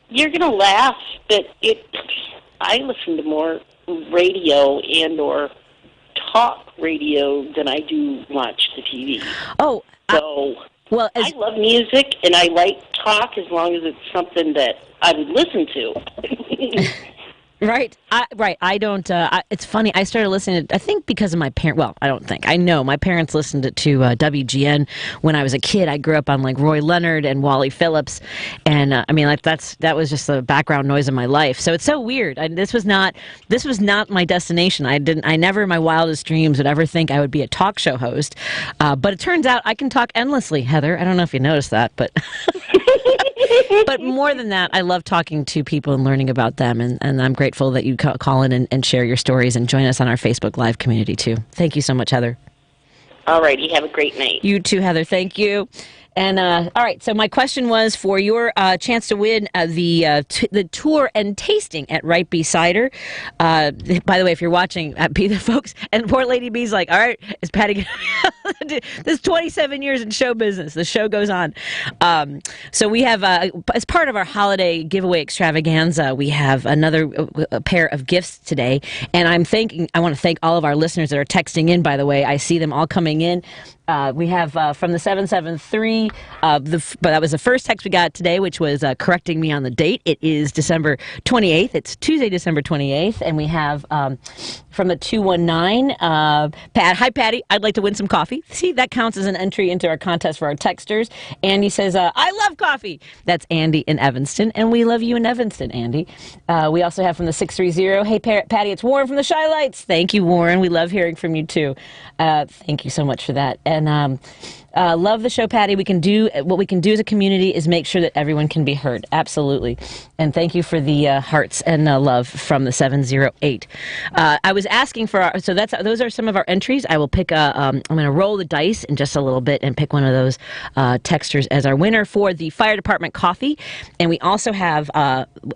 [SPEAKER 20] you're gonna laugh. But I listen to more radio or talk radio than I do watch the TV.
[SPEAKER 10] Oh,
[SPEAKER 20] so I love music, and I like talk as long as it's something that I would listen to.
[SPEAKER 10] Right. I don't. It's funny. I started listening to, I think because of my parents. Well, I don't think. I know my parents listened to WGN when I was a kid. I grew up on like Roy Leonard and Wally Phillips, and that was just the background noise of my life. So it's so weird. This was not my destination. I never in my wildest dreams would ever think I would be a talk show host. But it turns out I can talk endlessly, Heather. I don't know if you noticed that, but. But more than that, I love talking to people and learning about them, and I'm grateful that you call in and share your stories and join us on our Facebook Live community, too. Thank you so much, Heather.
[SPEAKER 20] All right, you have a great night.
[SPEAKER 10] You too, Heather. Thank you. And all right, so my question was for your chance to win the tour and tasting at Right Bee Cider. By the way, if you're watching, be the folks, and poor Lady B's like, all right, is Patty going this 27 years in show business. The show goes on. So we have, as part of our holiday giveaway extravaganza, we have another pair of gifts today. And I want to thank all of our listeners that are texting in, by the way. I see them all coming in. We have from the 773, but that was the first text we got today, which was correcting me on the date. It is December 28th. It's Tuesday, December 28th. And we have from the 219, Pat. Hi, Patty. I'd like to win some coffee. See, that counts as an entry into our contest for our texters. Andy says, I love coffee. That's Andy in Evanston. And we love you in Evanston, Andy. We also have from the 630, hey, Patty, it's Warren from the Shy Lights. Thank you, Warren. We love hearing from you, too. Thank you so much for that. And love the show, Patty. What we can do as a community is make sure that everyone can be heard. Absolutely. And thank you for the hearts and love from the 708. I was asking for those are some of our entries. I will pick I'm going to roll the dice in just a little bit and pick one of those texters as our winner for the fire department coffee. And we also have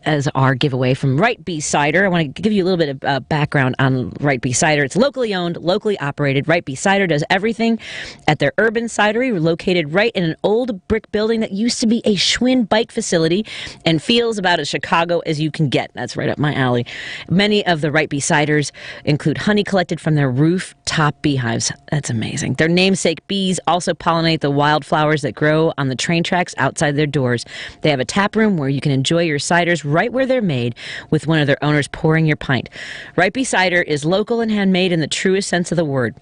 [SPEAKER 10] as our giveaway from Right Bee Cider. I want to give you a little bit of background on Right Bee Cider. It's locally owned, locally operated. Right Bee Cider does everything at their urban cidery. We're located right in an old brick building that used to be a Schwinn bike facility and feels about as Chicago as you can get. That's right up my alley. Many of the Right Bee ciders include honey collected from their rooftop beehives. That's amazing. Their namesake bees also pollinate the wildflowers that grow on the train tracks outside their doors. They have a tap room where you can enjoy your ciders right where they're made with one of their owners pouring your pint. Right Bee Cider is local and handmade in the truest sense of the word.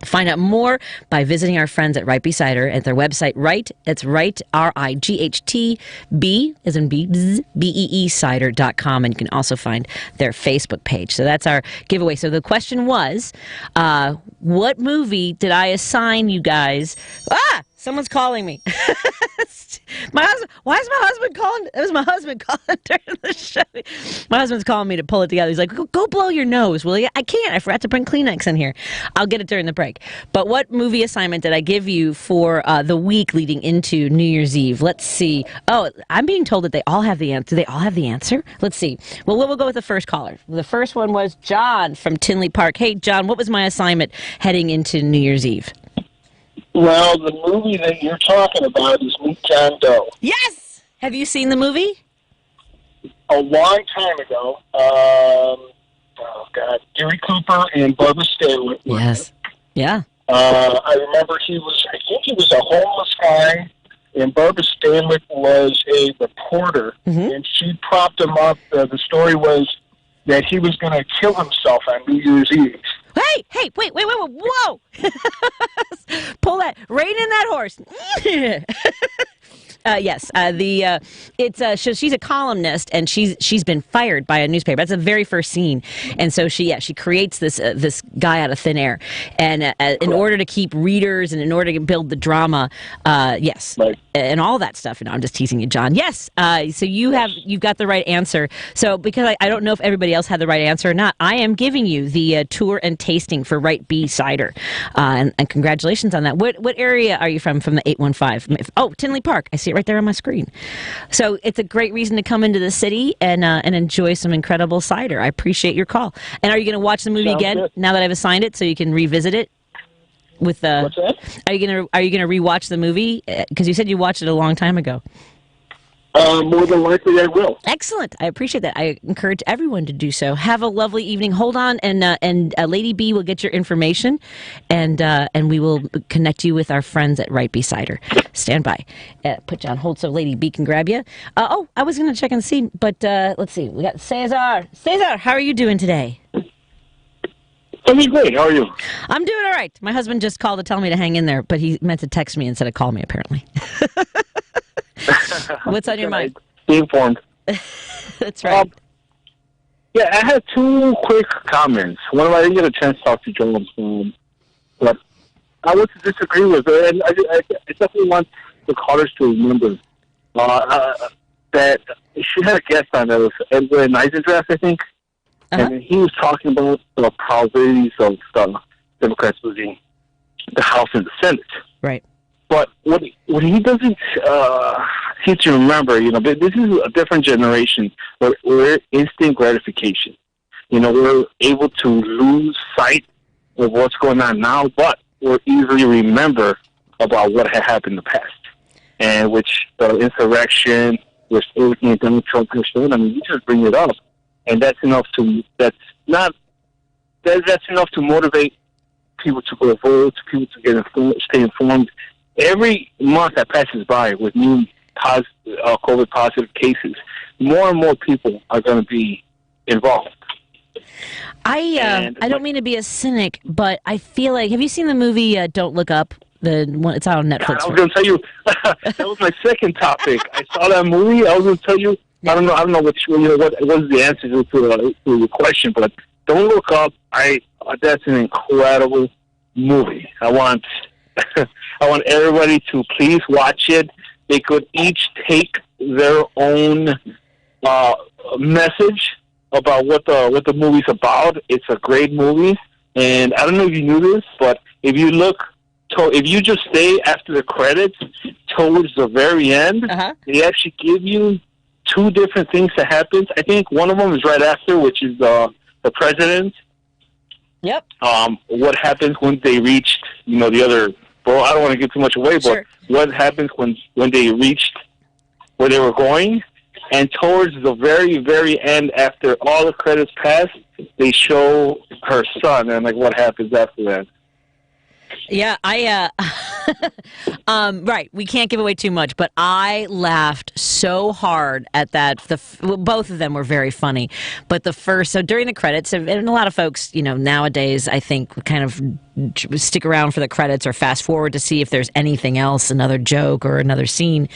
[SPEAKER 10] Find out more by visiting our friends at Right Bee Cider at their website, that's Right, RIGHTB, as in BEE cider.com, and you can also find their Facebook page. So that's our giveaway. So the question was, what movie did I assign you guys? Someone's calling me. My husband. Why is my husband calling? It was my husband calling during the show. My husband's calling me to pull it together. He's like, go blow your nose, will you? I can't. I forgot to bring Kleenex in here. I'll get it during the break. But what movie assignment did I give you for the week leading into New Year's Eve? Let's see. Oh, I'm being told that they all have the answer. Do they all have the answer? Let's see. Well, we'll go with the first caller. The first one was John from Tinley Park. Hey, John, what was my assignment heading into New Year's Eve?
[SPEAKER 21] Well, the movie that you're talking about is Meet John Doe.
[SPEAKER 10] Yes! Have you seen the movie?
[SPEAKER 21] A long time ago. Oh, God. Gary Cooper and Barbara Stanwyck.
[SPEAKER 10] Yes. Yeah.
[SPEAKER 21] I remember I think he was a homeless guy, and Barbara Stanwyck was a reporter, and she propped him up. The story was that he was going to kill himself on New Year's Eve.
[SPEAKER 10] Hey, wait, whoa! Pull that, rein in that horse. Yes, she's a columnist, and she's been fired by a newspaper. That's the very first scene, and so she creates this guy out of thin air, and in order to keep readers and in order to build the drama, yes, right. And all that stuff. And I'm just teasing you, John. Yes, so you've got the right answer. So because I don't know if everybody else had the right answer or not, I am giving you the tour and tasting for Right Bee Cider, and congratulations on that. What area are you from the 815? Oh, Tinley Park. I see it right there on my screen. So it's a great reason to come into the city and enjoy some incredible cider. I appreciate your call. And are you going to watch the movie again now that I've assigned it so you can revisit it? What's that? Are you gonna rewatch the movie? Because you said you watched it a long time ago.
[SPEAKER 21] More than likely, I will.
[SPEAKER 10] Excellent. I appreciate that. I encourage everyone to do so. Have a lovely evening. Hold on, and Lady B will get your information, and we will connect you with our friends at Right Bee Cider. Stand by. Put you on hold so Lady B can grab you. I was going to check and see, but let's see. We got Cesar. Cesar, how are you doing today?
[SPEAKER 21] I'm doing great. How are you?
[SPEAKER 10] I'm doing all right. My husband just called to tell me to hang in there, but he meant to text me instead of call me, apparently. What's on your mind?
[SPEAKER 21] Be informed.
[SPEAKER 10] That's right.
[SPEAKER 21] Yeah, I had two quick comments. One of them, I didn't get a chance to talk to Jones, but I would disagree with her, and I definitely want the callers to remember that she had a guest on that was Edwin Eisendrath, I think. And he was talking about the probabilities of the Democrats losing the House and the Senate.
[SPEAKER 10] Right.
[SPEAKER 21] But what he doesn't seem to remember, this is a different generation where we're instant gratification. We're able to lose sight of what's going on now, but we'll easily remember about what had happened in the past. And which the insurrection, which everything that Donald Trump has done, you just bring it up. And that's enough to motivate people to go vote, people to stay informed. Every month that passes by with new COVID positive cases, more and more people are going to be involved.
[SPEAKER 10] I don't mean to be a cynic, but I feel like, have you seen the movie Don't Look Up? It's out on Netflix.
[SPEAKER 21] God, I was going to tell you that was my second topic. I saw that movie. I was going to tell you. I don't know what was the answer to your question, but Don't Look Up. That's an incredible movie. I want I want everybody to please watch it. They could each take their own message about what the movie's about. It's a great movie, and I don't know if you knew this, but if you just stay after the credits towards the very end, they actually give you two different things that happens. I think one of them is right after, which is the president.
[SPEAKER 10] Yep.
[SPEAKER 21] What happens when they reached, the other? Well, I don't want to give too much away, but what happens when they reached where they were going? And towards the very, very end, after all the credits pass, they show her son and what happens after that.
[SPEAKER 10] Yeah, right. We can't give away too much, but I laughed so hard at that. Both of them were very funny, but the first, so during the credits, and a lot of folks, nowadays, I think, kind of stick around for the credits or fast forward to see if there's anything else, another joke or another scene.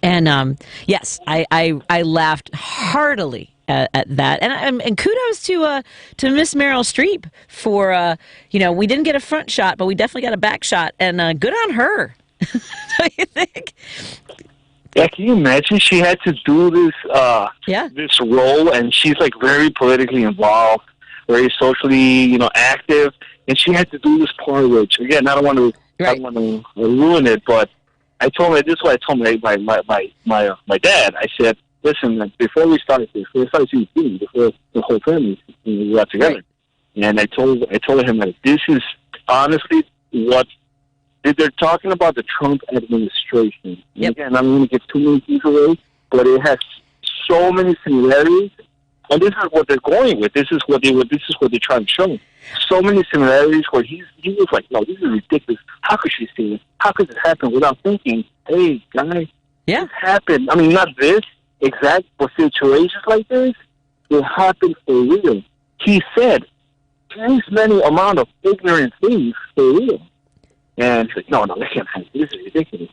[SPEAKER 10] And yes, I laughed heartily at that, and kudos to Miss Meryl Streep for we didn't get a front shot, but we definitely got a back shot, and good on her. Don't you think?
[SPEAKER 21] Yeah, can you imagine? She had to do this this role, and she's very politically involved, very socially active, and she had to do this part, which again I don't want to ruin it, but I told her this is what I told my dad. I said, listen, before we started this, before the whole family got together, and I told him that this is honestly what they're talking about, the Trump administration. And again, I'm going to give too many things away, but it has so many similarities, and this is what they're going with. This is what they're trying to show. So many similarities where he was like, no, this is ridiculous. How could she say this? How could this happen without thinking, hey, guys, this happened. I mean, not this exact, but situations like this, it happened for real. He said, this many amount of ignorant things for real. And it's like, no, that can't happen. This is ridiculous.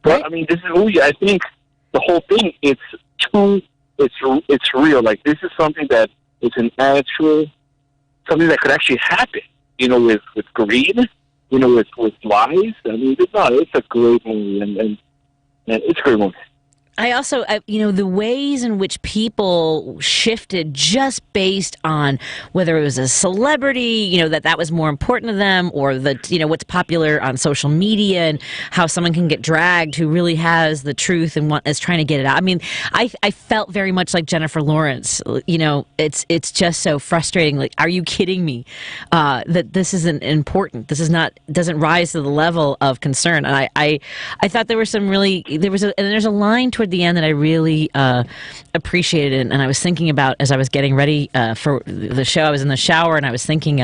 [SPEAKER 21] But, I mean, this is a movie. I think the whole thing, it's real. This is something that is something that could actually happen, with greed, with lies. I mean, it's a great movie, and it's a great movie.
[SPEAKER 10] I also, the ways in which people shifted just based on whether it was a celebrity, that was more important to them, or what's popular on social media, and how someone can get dragged who really has the truth and is trying to get it out. I mean, I felt very much like Jennifer Lawrence. It's just so frustrating. Like, are you kidding me? That this isn't important. This doesn't rise to the level of concern. And I thought there was there's a line toward the end that I really appreciated, and I was thinking about as I was getting ready for the show. I was in the shower and I was thinking,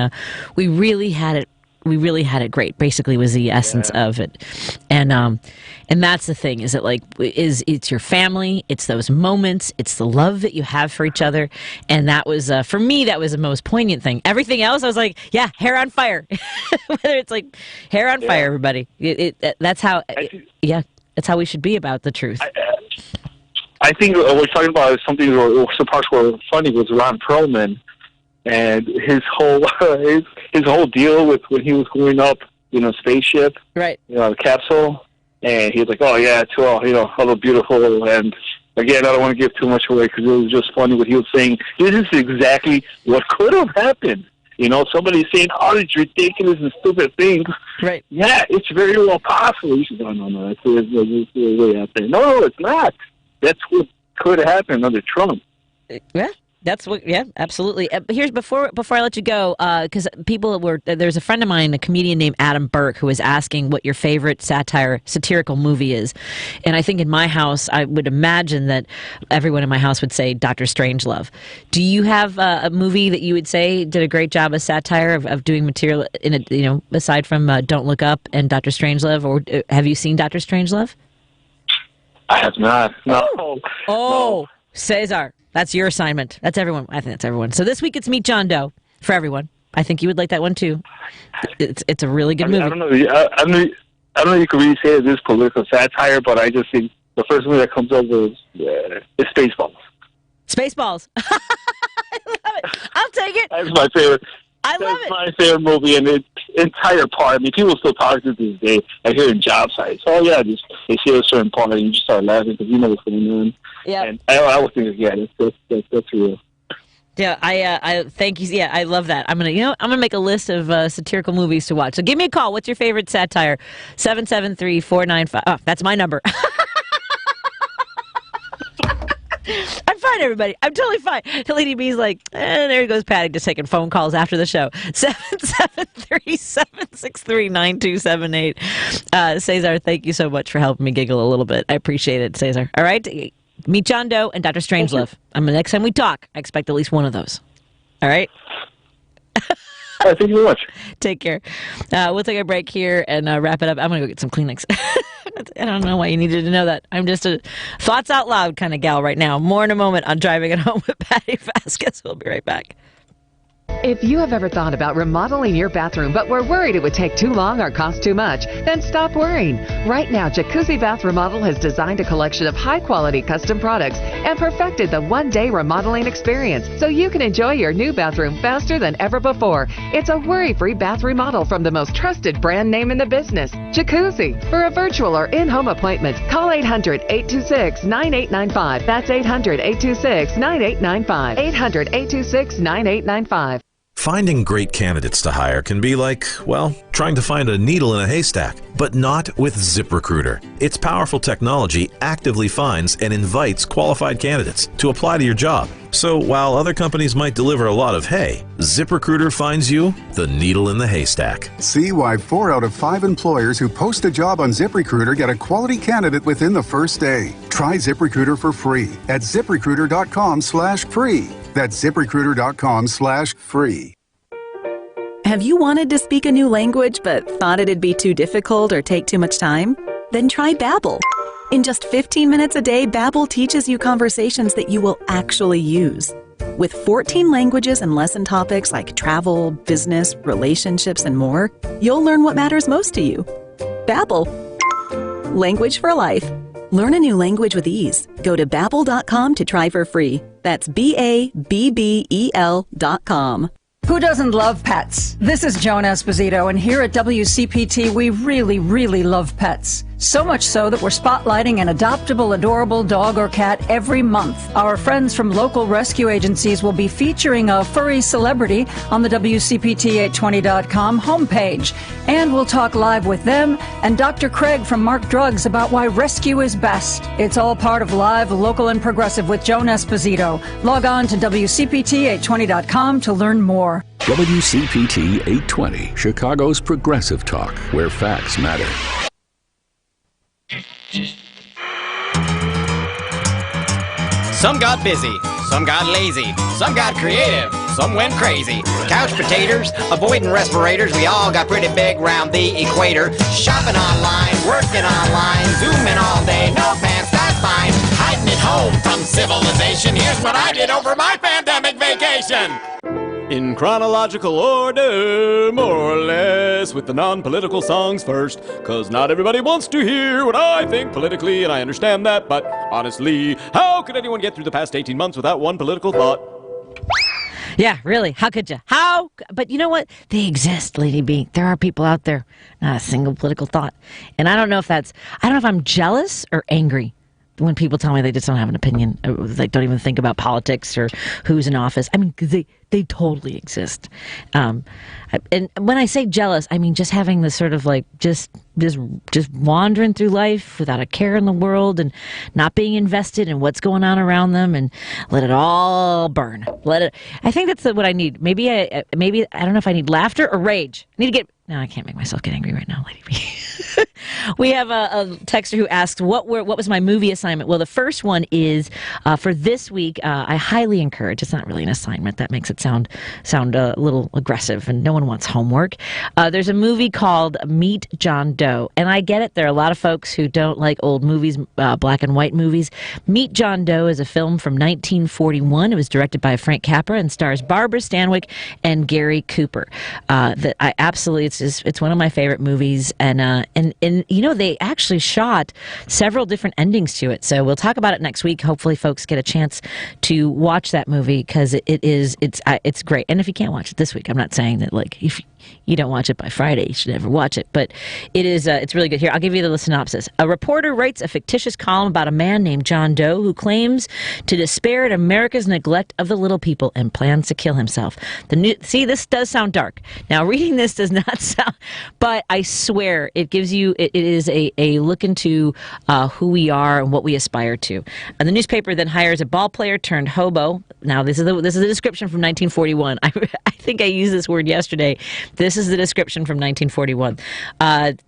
[SPEAKER 10] we really had it great. Basically, was the essence of it, and that's the thing. Is it it's your family? It's those moments. It's the love that you have for each other, and that was for me. That was the most poignant thing. Everything else, I was like, yeah, hair on fire. Whether it's like hair on fire, everybody. That's how. That's how we should be about the truth.
[SPEAKER 21] I think what we're talking about is something. Some parts were funny was Ron Perlman. And his whole deal with when he was going up, spaceship, the capsule, and he was like, oh yeah, to all the beautiful. And again, I don't want to give too much away because it was just funny what he was saying. This is exactly what could have happened. Somebody saying all these ridiculous and stupid things.
[SPEAKER 10] Right. Yeah,
[SPEAKER 21] it's very well possible. You should go, no, that's way out there. No, it's not. That's what could have happened under Trump.
[SPEAKER 10] Yeah. That's what, yeah, absolutely. Here's before I let you go, because there's a friend of mine, a comedian named Adam Burke, who was asking what your favorite satirical movie is, and I think in my house, I would imagine that everyone in my house would say Dr. Strangelove. Do you have a movie that you would say did a great job of satire of doing material in aside from Don't Look Up and Dr. Strangelove, or have you seen Dr. Strangelove?
[SPEAKER 21] I have not. No.
[SPEAKER 10] Oh, Cesar. That's your assignment. That's everyone. I think that's everyone. So this week it's Meet John Doe for everyone. I think you would like that one too. It's a really good movie.
[SPEAKER 21] I don't know if you can really say it is political satire, but I just think the first movie that comes over is Spaceballs.
[SPEAKER 10] Spaceballs. I love it. I'll take it.
[SPEAKER 21] That's my favorite.
[SPEAKER 10] I love it.
[SPEAKER 21] That's my favorite movie, and entire part. I mean, people still talk to this day. I hear in job sites. Oh yeah, they see a certain part and you just start laughing because you know what's going on.
[SPEAKER 10] Yeah.
[SPEAKER 21] And I would think, yeah, that's real.
[SPEAKER 10] Yeah, I thank you. Yeah, I love that. I'm gonna make a list of satirical movies to watch. So give me a call. What's your favorite satire? 773-495. Oh, that's my number. I'm fine, everybody. I'm totally fine. Lady B's like, there goes Patty, just taking phone calls after the show. 773-763-9278. Cesar, thank you so much for helping me giggle a little bit. I appreciate it, Cesar. All right? Meet John Doe and Dr. Strangelove. Next time we talk, I expect at least one of those. All right?
[SPEAKER 21] Thank you very much.
[SPEAKER 10] Take care. We'll take a break here and wrap it up. I'm going to go get some Kleenex. I don't know why you needed to know that. I'm just a thoughts out loud kind of gal right now. More in a moment on Driving It Home with Patti Vasquez. We'll be right back.
[SPEAKER 3] If you have ever thought about remodeling your bathroom but were worried it would take too long or cost too much, then stop worrying. Right now, Jacuzzi Bath Remodel has designed a collection of high-quality custom products and perfected the one-day remodeling experience so you can enjoy your new bathroom faster than ever before. It's a worry-free bath remodel from the most trusted brand name in the business, Jacuzzi. For a virtual or in-home appointment, call 800-826-9895. That's 800-826-9895. 800-826-9895.
[SPEAKER 22] Finding great candidates to hire can be like, well, trying to find a needle in a haystack, but not with ZipRecruiter. Its powerful technology actively finds and invites qualified candidates to apply to your job. So while other companies might deliver a lot of hay, ZipRecruiter finds you the needle in the haystack.
[SPEAKER 23] See why 4 out of 5 employers who post a job on ZipRecruiter get a quality candidate within the first day. Try ZipRecruiter for free at ZipRecruiter.com/free. That's ZipRecruiter.com/free.
[SPEAKER 24] Have you wanted to speak a new language but thought it'd be too difficult or take too much time? Then try Babbel. In just 15 minutes a day, Babbel teaches you conversations that you will actually use. With 14 languages and lesson topics like travel, business, relationships, and more, you'll learn what matters most to you. Babbel. Language for life. Learn a new language with ease. Go to Babbel.com to try for free. That's BABBEL.com.
[SPEAKER 18] Who doesn't love pets? This is Joan Esposito, and here at WCPT, we really, really love pets. So much so that we're spotlighting an adoptable, adorable dog or cat every month. Our friends from local rescue agencies will be featuring a furry celebrity on the WCPT820.com homepage. And we'll talk live with them and Dr. Craig from Mark Drugs about why rescue is best. It's all part of Live, Local, and Progressive with Joan Esposito. Log on to WCPT820.com to learn more.
[SPEAKER 5] WCPT 820, Chicago's progressive talk, where facts matter.
[SPEAKER 16] Some got busy, some got lazy, some got creative, some went crazy. Couch potatoes, avoiding respirators, we all got pretty big round the equator. Shopping online, working online, zooming all day, no pants, that's fine. Hiding at home from civilization, here's what I did over my pandemic vacation.
[SPEAKER 9] In chronological order, more or less, with the non-political songs first, cause not everybody wants to hear what I think politically, and I understand that, but honestly, how could anyone get through the past 18 months without one political thought?
[SPEAKER 10] Yeah, really. How could you? How? But you know what? They exist, Lady B. There are people out there, not a single political thought. And I don't know if I'm jealous or angry when people tell me they just don't have an opinion, they don't even think about politics or who's in office. I mean, 'cause they totally exist. And when I say jealous, I mean just having this sort of like just wandering through life without a care in the world and not being invested in what's going on around them and let it all burn. I think that's what I need. Maybe I don't know if I need laughter or rage. I need to get. No, I can't make myself get angry right now, Lady B. We have a texter who asked, what was my movie assignment? Well, the first one is for this week. I highly encourage. It's not really an assignment. That makes it sound a little aggressive, and no one wants homework. There's a movie called Meet John Doe, and I get it. There are a lot of folks who don't like old movies, black and white movies. Meet John Doe is a film from 1941. It was directed by Frank Capra and stars Barbara Stanwyck and Gary Cooper. That I absolutely. It's one of my favorite movies, and you know, they actually shot several different endings to it. So we'll talk about it next week. Hopefully, folks get a chance to watch that movie because it's great. And if you can't watch it this week, I'm not saying that like if you don't watch it by Friday, you should never watch it. But it is it's really good. Here, I'll give you the synopsis. A reporter writes a fictitious column about a man named John Doe who claims to despair at America's neglect of the little people and plans to kill himself. See, this does sound dark. Now, reading this does not sound, but I swear it gives you, it is a look into who we are and what we aspire to. And the newspaper then hires a ball player turned hobo. Now, this is the description from 1941. I think I used this word yesterday. This is the description from 1941.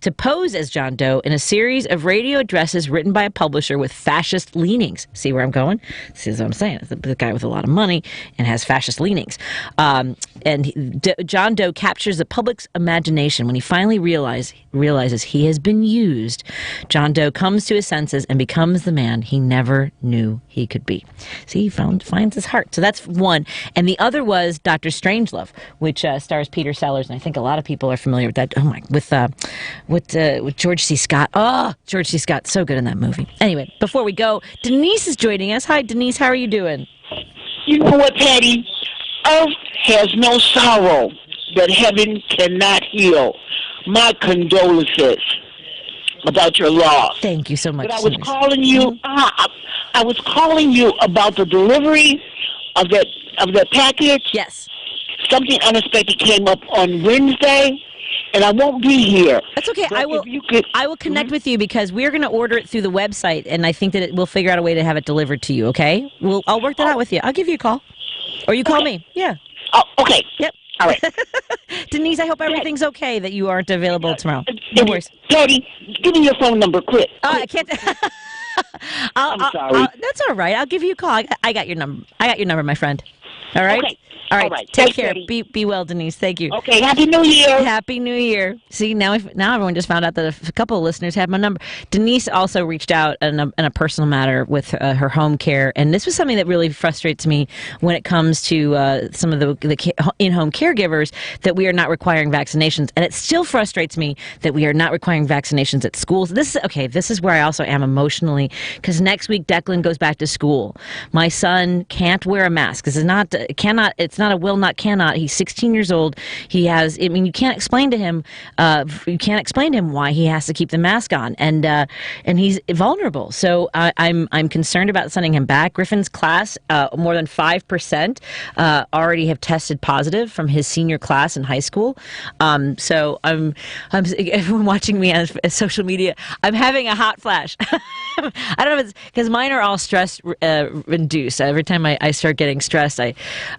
[SPEAKER 10] To pose as John Doe in a series of radio addresses written by a publisher with fascist leanings. See where I'm going? This is what I'm saying. It's the guy with a lot of money and has fascist leanings. John Doe captures the public's imagination when he finally realizes he has been used. John Doe comes to his senses and becomes the man he never knew he could be. See, he finds his heart. So that's one. And the other was Dr. Strangelove, which stars Peter Sellers, and I think a lot of people are familiar with that. With George C. Scott. Oh, George C. Scott, so good in that movie. Anyway, before we go, Denise is joining us. Hi, Denise. How are you doing?
[SPEAKER 1] You know what, Patty? Earth has no sorrow that heaven cannot heal. My condolences about your loss.
[SPEAKER 10] Thank you so much.
[SPEAKER 1] But I was calling you. I was calling you about the delivery of that package.
[SPEAKER 10] Yes.
[SPEAKER 1] Something unexpected came up on Wednesday, and I won't be here.
[SPEAKER 10] That's okay.
[SPEAKER 1] But
[SPEAKER 10] I will connect with you because we're going to order it through the website, and I think that we'll figure out a way to have it delivered to you. Okay? I'll work that out with you. I'll give you a call, or you call me. Yeah.
[SPEAKER 1] Oh, okay.
[SPEAKER 10] Yep.
[SPEAKER 1] All right.
[SPEAKER 10] Denise, I hope everything's okay that you aren't available tomorrow. No worries.
[SPEAKER 1] Patty, give me your phone number, quick.
[SPEAKER 10] I can't.
[SPEAKER 1] I'm sorry.
[SPEAKER 10] That's all right. I'll give you a call. I got your number. My friend. All right?
[SPEAKER 1] Okay.
[SPEAKER 10] All right.
[SPEAKER 1] All right.
[SPEAKER 10] Take
[SPEAKER 1] Thanks,
[SPEAKER 10] care.
[SPEAKER 1] Patty.
[SPEAKER 10] Be well, Denise. Thank you.
[SPEAKER 1] Okay. Happy New Year.
[SPEAKER 10] Happy New Year. See, now everyone just found out that a couple of listeners have my number. Denise also reached out in a personal matter with her home care, and this was something that really frustrates me when it comes to some of the in-home caregivers, that we are not requiring vaccinations, and it still frustrates me that we are not requiring vaccinations at schools. This is where I also am emotionally, because next week Declan goes back to school. My son can't wear a mask. This is not cannot. It's not a will, not cannot. He's 16 years old. He has. I mean, you can't explain to him. You can't explain to him why he has to keep the mask on, and he's vulnerable. So I'm concerned about sending him back. Griffin's class, more than 5% already have tested positive from his senior class in high school. So I'm everyone watching me on social media, I'm having a hot flash. I don't know if it's because mine are all stress induced. Every time I start getting stressed, you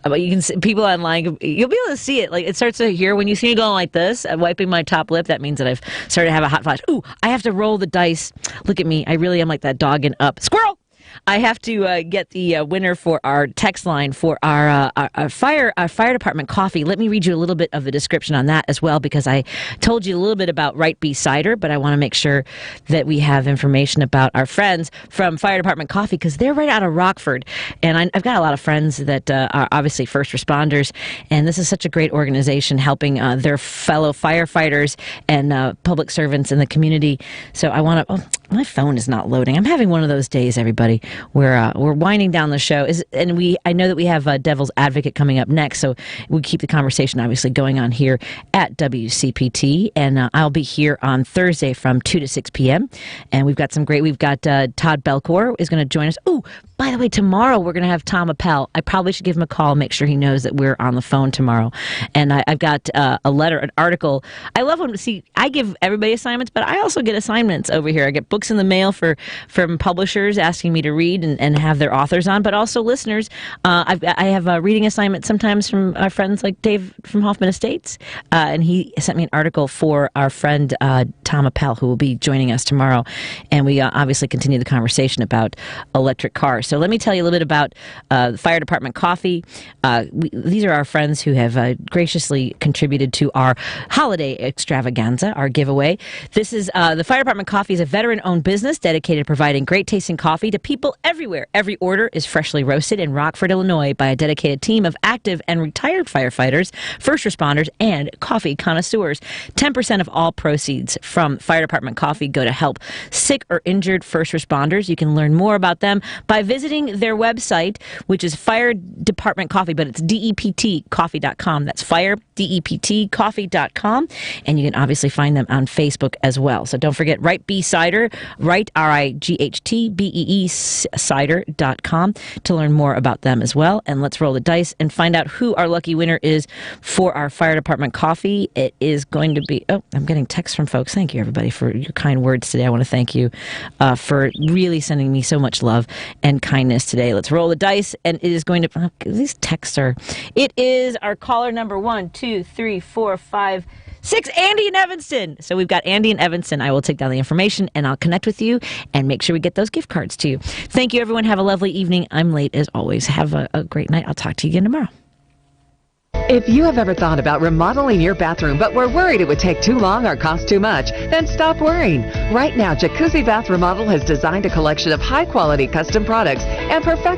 [SPEAKER 10] can see people online, you'll be able to see it. Like, it starts to hear when you see me going like this, wiping my top lip, that means that I've started to have a hot flash. Ooh, I have to roll the dice. Look at me. I really am like that dog in Up. Squirrel! I have to get the winner for our text line for our fire department coffee. Let me read you a little bit of the description on that as well, because I told you a little bit about Right Bee Cider, but I want to make sure that we have information about our friends from Fire Department Coffee, because they're right out of Rockford. And I've got a lot of friends that are obviously first responders, and this is such a great organization helping their fellow firefighters and public servants in the community. So I want to... Oh, my phone is not loading. I'm having one of those days, everybody. We're winding down the show, I know that we have Devil's Advocate coming up next, so we keep the conversation obviously going on here at WCPT, and I'll be here on Thursday from 2 to 6 p.m. And we've got Todd Belcour is going to join us. Ooh, by the way, tomorrow we're going to have Tom Appel. I probably should give him a call, make sure he knows that we're on the phone tomorrow. And I've got an article. I love when I give everybody assignments, but I also get assignments over here. I get books in the mail from publishers asking me to read and have their authors on, but also listeners. I have a reading assignment sometimes from our friends like Dave from Hoffman Estates, and he sent me an article for our friend Tom Appel, who will be joining us tomorrow, and we obviously continue the conversation about electric cars. So let me tell you a little bit about the Fire Department Coffee. These are our friends who have graciously contributed to our holiday extravaganza, our giveaway. This is the Fire Department Coffee is a veteran-owned business dedicated to providing great tasting coffee to people available everywhere. Every order is freshly roasted in Rockford, Illinois by a dedicated team of active and retired firefighters, first responders, and coffee connoisseurs. 10% of all proceeds from fire department coffee go to help sick or injured first responders. You can learn more about them by visiting their website, which is Fire Department Coffee, but it's deptcoffee.com. That's deptcoffee.com. And you can obviously find them on Facebook as well. So don't forget, Right B Cider, Right, RIGHTBEE cider.com to learn more about them as well. And let's roll the dice and find out who our lucky winner is for our fire department coffee. It is going to be, I'm getting texts from folks. Thank you, everybody, for your kind words today. I want to thank you for really sending me so much love and kindness today. Let's roll the dice, and it is going to, these texts are, it is our caller number 1, 2, 3, 4, 5, 6, Andy in Evanston. So we've got Andy in Evanston. I will take down the information and I'll connect with you and make sure we get those gift cards to you. Thank you, everyone. Have a lovely evening. I'm late as always. Have a great night. I'll talk to you again tomorrow.
[SPEAKER 3] If you have ever thought about remodeling your bathroom but were worried it would take too long or cost too much, then stop worrying. Right now, Jacuzzi Bath Remodel has designed a collection of high-quality custom products and perfect